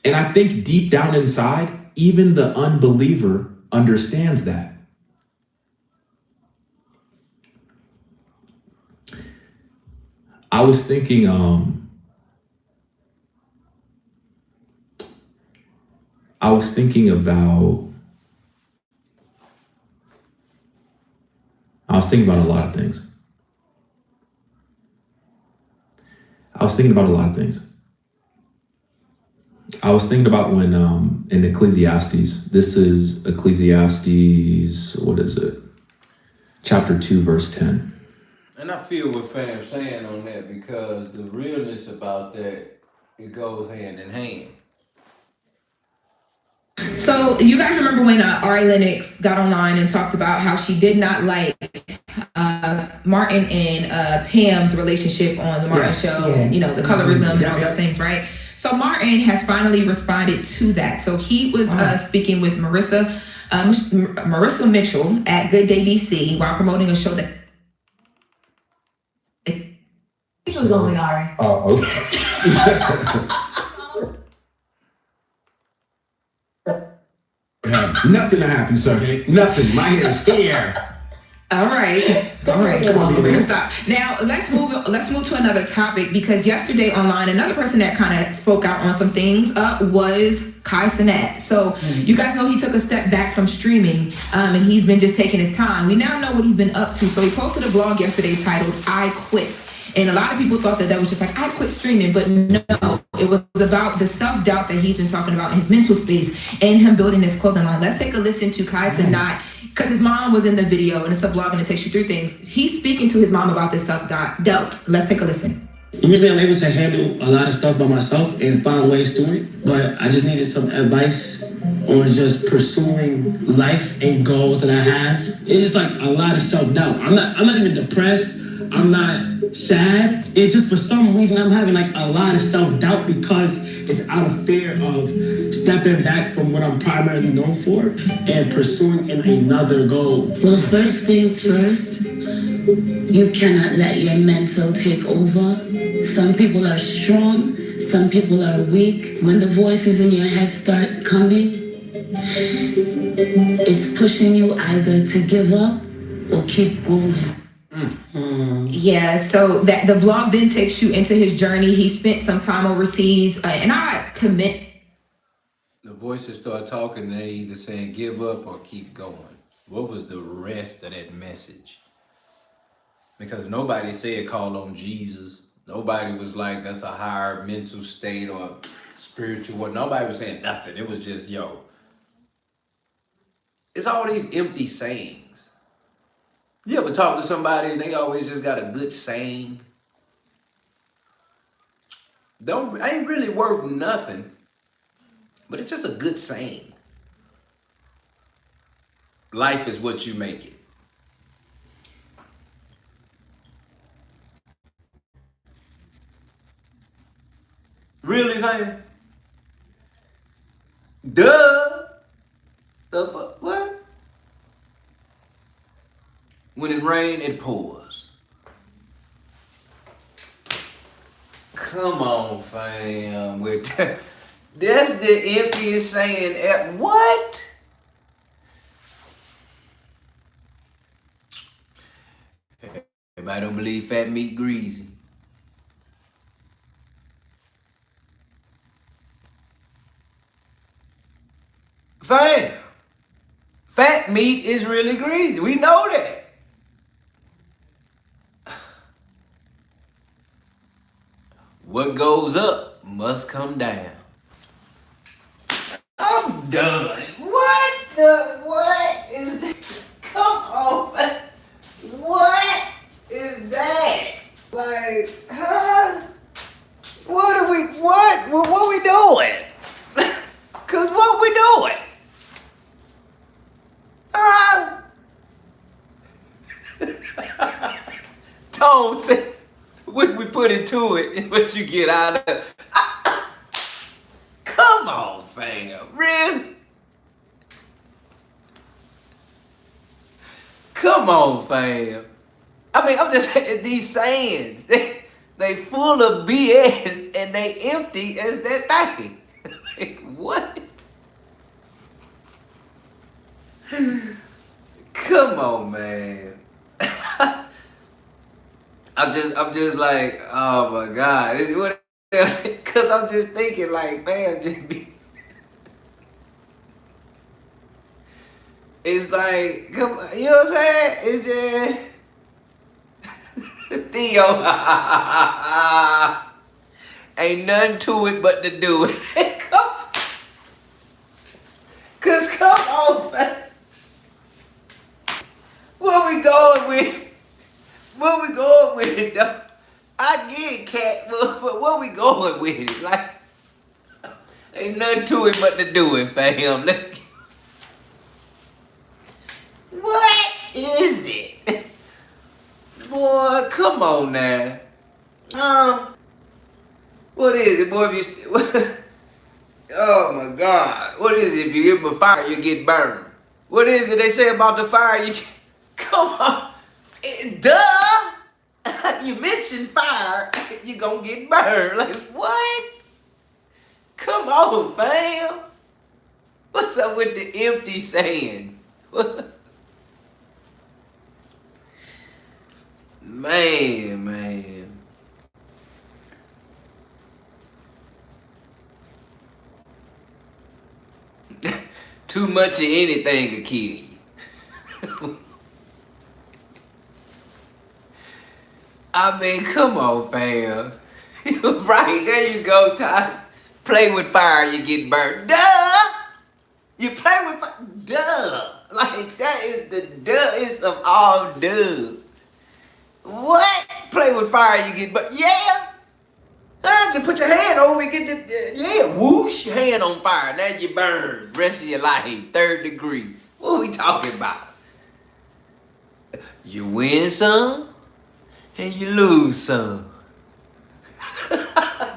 K: And I think deep down inside, even the unbeliever understands that. I was thinking, about a lot of things. I was thinking about when in Ecclesiastes, this is Ecclesiastes, what is it? Chapter 2, verse 10.
A: And I feel what fam's saying on that, because the realness about that, it goes hand in hand.
M: So you guys remember when Ari Lennox got online and talked about how she did not like Martin and Pam's relationship on the Martin show, you know, the colorism and all those things, right? So Martin has finally responded to that. So he was speaking with Marissa Mitchell at Good Day BC while promoting a show that it was only Ari.
J: Oh, okay.
N: Nothing to happen, sir. Nothing. My hair is here.
M: All right. Come on, we're gonna stop. Now let's move to another topic, because yesterday online, another person that kind of spoke out on some things was Cenat. So you guys know he took a step back from streaming, and he's been just taking his time. We now know what he's been up to. So he posted a blog yesterday titled "I Quit." And a lot of people thought that was just like, I quit streaming, but no, it was about the self-doubt that he's been talking about in his mental space and him building this clothing line. Let's take a listen to Cenat, because his mom was in the video, and it's a vlog and it takes you through things. He's speaking to his mom about this self-doubt. Let's take a listen.
F: Usually I'm able to handle a lot of stuff by myself and find ways through it, but I just needed some advice on just pursuing life and goals that I have. It's just like a lot of self-doubt. I'm not even depressed,
G: I'm not sad. It's just for some reason I'm having like a lot of self-doubt because it's out of fear of stepping back from what I'm primarily known for and pursuing another goal.
E: Well, first things first, you cannot let your mental take over. Some people are strong, some people are weak. When the voices in your head start coming, it's pushing you either to give up or keep going.
M: Yeah, so that the vlog then takes you into his journey. He spent some time overseas, and I commend.
A: The voices start talking, and they either saying give up or keep going. What was the rest of that message? Because nobody said call on Jesus. Nobody was like that's a higher mental state or spiritual. Nobody was saying nothing. It was just, yo. It's all these empty sayings. You ever talk to somebody and they always just got a good saying? Ain't really worth nothing, but it's just a good saying. Life is what you make it. Really, man? Duh. The fuck? What? When it rains, it pours. Come on, fam. That's the emptiest saying. What? Everybody don't believe fat meat greasy. Fam. Fat meat is really greasy. We know that. What goes up must come down. I'm done. What is this? Come on, man. What is that? Like, huh? What we doing? Cause what we doing? Huh? Tone said, what we put into it and what you get out of it. Come on, fam. Really? Come on, fam. I mean, I'm just saying these sayings. They full of BS and they empty as that thing. Like, what? Come on, man. I'm just like, oh my God. What else? Cause I'm just thinking like, man, just be. It's like, come on, you know what I'm saying? It's just Theo. Ain't nothing to it but to do it. Come on. Cause come on, man. Where we going with? Where we going with it, though? I get it, cat, but where we going with it? Like, ain't nothing to it but to do it, fam. Let's get. What is it? Boy, come on now. What is it, boy? If you oh my God. What is it? If you give a fire, you get burned. What is it they say about the fire? You can... Come on. Duh. You mentioned fire, you gonna get burned. Like, what? Come on, fam. What's up with the empty sayings? Man. Too much of anything could kill you. I mean, come on, fam. Right, there you go, Ty. Play with fire, you get burnt. Duh! You play with fire. Duh! Like, that is the duh is of all duhs. What? Play with fire, you get burnt. Yeah! Just put your hand over and get the, yeah, whoosh, hand on fire. Now you burn. Rest of your life, 3rd degree. What are we talking about? You win some, and you lose some.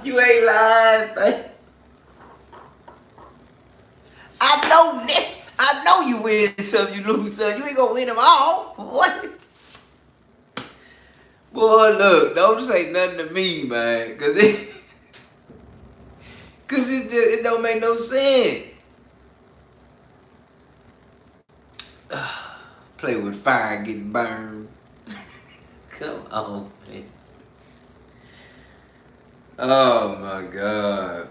A: You ain't lying, man. I know you win some, you lose some. You ain't gonna win them all. What? Boy, look, don't say nothing to me, man, cause it don't make no sense. Play with fire and get burned. Come on, man. Oh my God.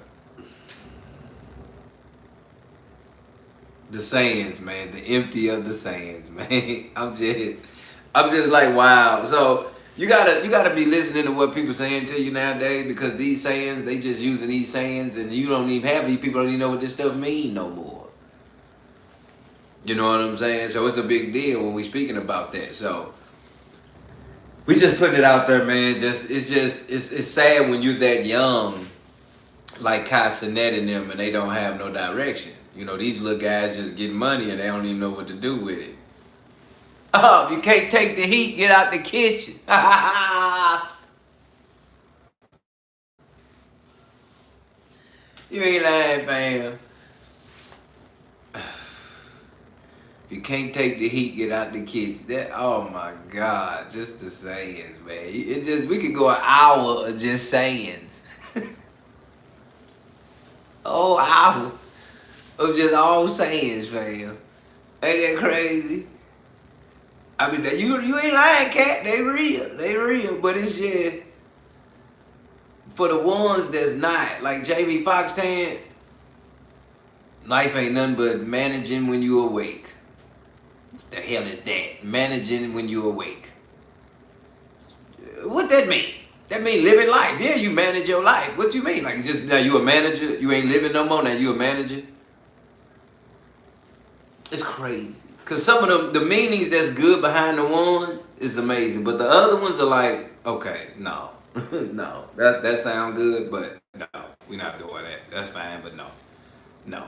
A: The sayings, man. The empty of the sayings, man. I'm just like, wow. So you gotta be listening to what people saying to you nowadays, because these sayings, they just using these sayings, and you don't even have these people don't even know what this stuff mean no more. You know what I'm saying? So it's a big deal when we speaking about that. So we just putting it out there, man. It's sad when you're that young, like Cenat and them, and they don't have no direction. You know, these little guys just get money and they don't even know what to do with it. Oh, you can't take the heat, get out the kitchen. You ain't lying, fam. If you can't take the heat, get out the kitchen. That, oh my God, just the sayings, man. It just, we could go an hour of just sayings. Oh, hour of just all sayings, fam. Ain't that crazy? I mean, you ain't lying, cat. They real, but it's just for the ones that's not, like Jamie Foxx saying, life ain't nothing but managing when you awake. What the hell is that? Managing when you awake. What that mean? That mean living life. Yeah, you manage your life. What you mean? Like, just now you a manager? You ain't living no more, now you a manager? It's crazy. Because some of them, the meanings that's good behind the ones is amazing. But the other ones are like, okay, no. No. That sound good, but no. We're not doing that. That's fine, but no. No.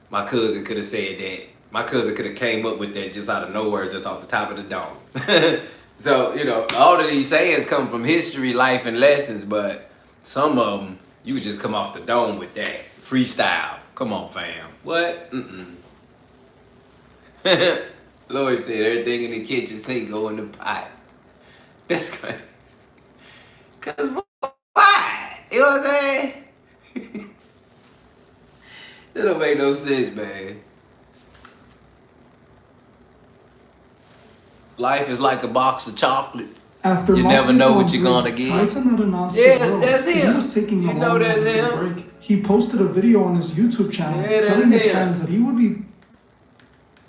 A: My cousin could have said that. My cousin could have came up with that just out of nowhere, just off the top of the dome. So, you know, all of these sayings come from history, life, and lessons, but some of them, you could just come off the dome with that. Freestyle. Come on, fam. What? Lord said everything in the kitchen sink go in the pot. That's crazy. Cause why? You know what I'm saying? That don't make no sense, man. Life is like a box of chocolates.
B: After
A: you never know what you're gonna get.
B: Tyson had announced
A: that's him.
B: He was taking
A: you know that's him.
B: Break. He posted a video on his YouTube channel telling his fans that he would be.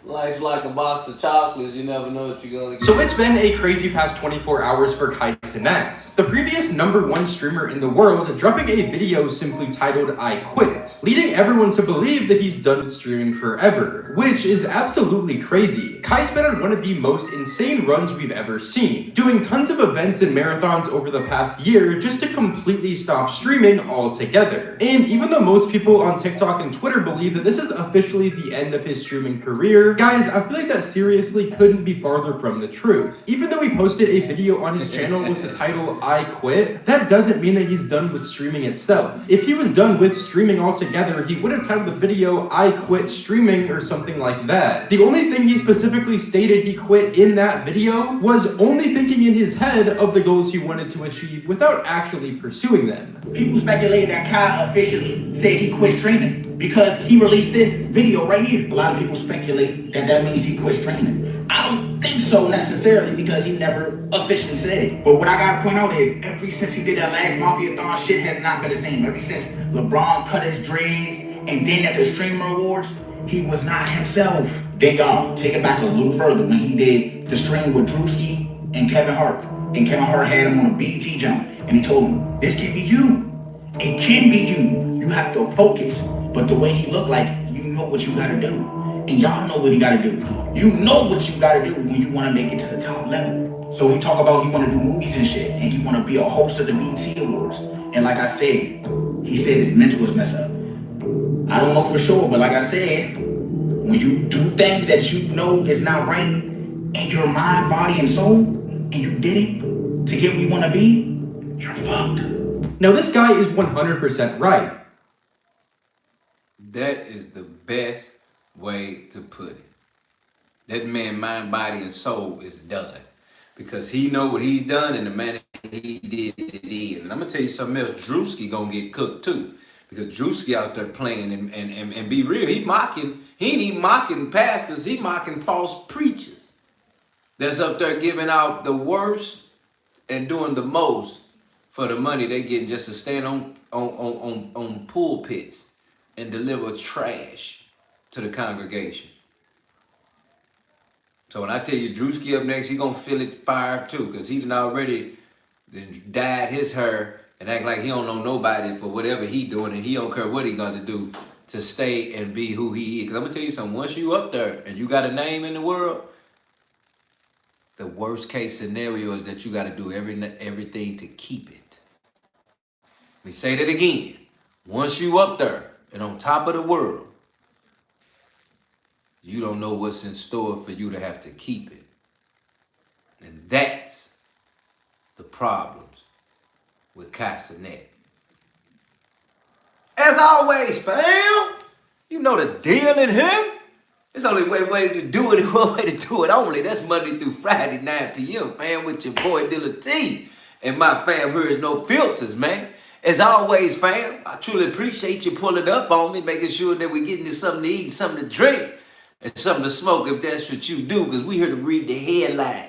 A: Life's like a box of chocolates, you never know what you're gonna get.
I: So it's been a crazy past 24 hours for Cenat, the previous #1 streamer in the world, dropping a video simply titled "I Quit," leading everyone to believe that he's done streaming forever, which is absolutely crazy. Kai's been on one of the most insane runs we've ever seen, doing tons of events and marathons over the past year just to completely stop streaming altogether. And even though most people on TikTok and Twitter believe that this is officially the end of his streaming career, guys, I feel like that seriously couldn't be farther from the truth. Even though he posted a video on his channel with the title "I Quit," that doesn't mean that he's done with streaming itself. If he was done with streaming altogether, he would have titled the video "I Quit Streaming" or something like that. The only thing he specifically stated he quit in that video was only thinking in his head of the goals he wanted to achieve without actually pursuing them.
D: People speculated that Kai officially said he quit streaming because he released this video right here. A lot of people speculate that that means he quit streaming. I don't think so necessarily because he never officially said it. But what I gotta point out is ever since he did that last Mafia-thon, shit has not been the same. Ever since LeBron cut his dreads and then at the Streamer Awards, he was not himself. Then y'all take it back a little further when he did the stream with Drewski and Kevin Hart. And Kevin Hart had him on a BET jump and he told him, this can be you. It can be you. You have to focus. But the way he looked like, you know what you gotta do. And y'all know what he gotta do. You know what you gotta do when you wanna make it to the top level. So he talk about he wanna do movies and shit, and he wanna be a host of the BET Awards. And like I said, he said his mental was messed up. I don't know for sure, but like I said, when you do things that you know is not right, in your mind, body, and soul, and you did it, to get where you want to be, you're fucked.
I: Now this guy is 100% right.
A: That is the best way to put it. That man, mind, body, and soul is done. Because he know what he's done and the man he did it in. And I'm gonna tell you something else, Drewski gonna get cooked too. Because Drewski out there playing and be real, he ain't even mocking pastors, he mocking false preachers. That's up there giving out the worst and doing the most for the money they getting just to stand on pulpits and deliver trash to the congregation. So when I tell you Drewski up next, he gonna feel it fire too, because he done already dyed his hair and act like he don't know nobody for whatever he doing, and he don't care what he got to do to stay and be who he is. Because I'm gonna tell you something, once you up there and you got a name in the world, the worst case scenario is that you got to do everything to keep it. Let me say that again. Once you up there and on top of the world, you don't know what's in store for you to have to keep it. And that's the problems with Cenat. As always, fam, you know the deal in here. There's only one way to do it, one way to do it only. That's Monday through Friday, 9 p.m., fam, with your boy Deala T. And my fam here is No Filters, man. As always, fam, I truly appreciate you pulling up on me, making sure that we're getting you something to eat and something to drink and something to smoke if that's what you do, because we're here to read the headline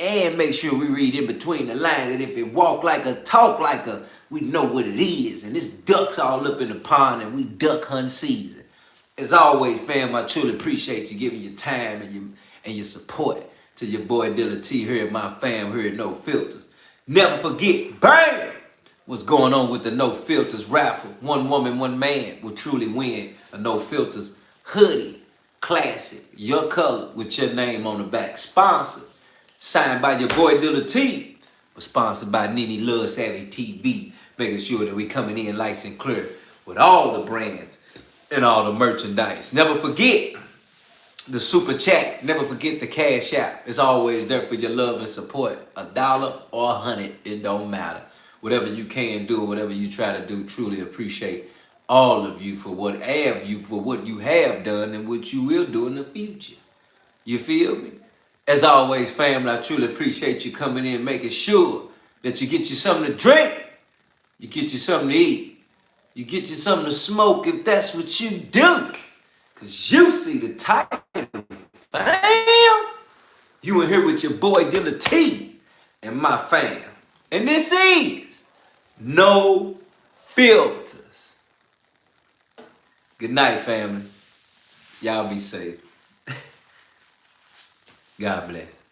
A: and make sure we read in between the lines. And if it walk like a, talk like a, we know what it is. And this duck's all up in the pond and we duck hunt season. As always, fam, I truly appreciate you giving your time and your support to your boy Deala T here, my fam here at No Filters. Never forget, bam, what's going on with the No Filters raffle. One woman, one man will truly win a No Filters hoodie, classic, your color with your name on the back. Sponsored, signed by your boy Deala T, was sponsored by Nene Love Savvy TV, making sure that we coming in nice and clear with all the brands and all the merchandise. Never forget the super chat. Never forget the cash app. It's always there for your love and support. $1 or $100, it don't matter. Whatever you can do, whatever you try to do, truly appreciate all of you for what you have done and what you will do in the future. You feel me? As always, family, I truly appreciate you coming in, making sure that you get you something to drink, you get you something to eat, you get you something to smoke if that's what you do. Because you see the title, fam. You in here with your boy Deala T and my fam. And this is No Filters. Good night, family. Y'all be safe. God bless.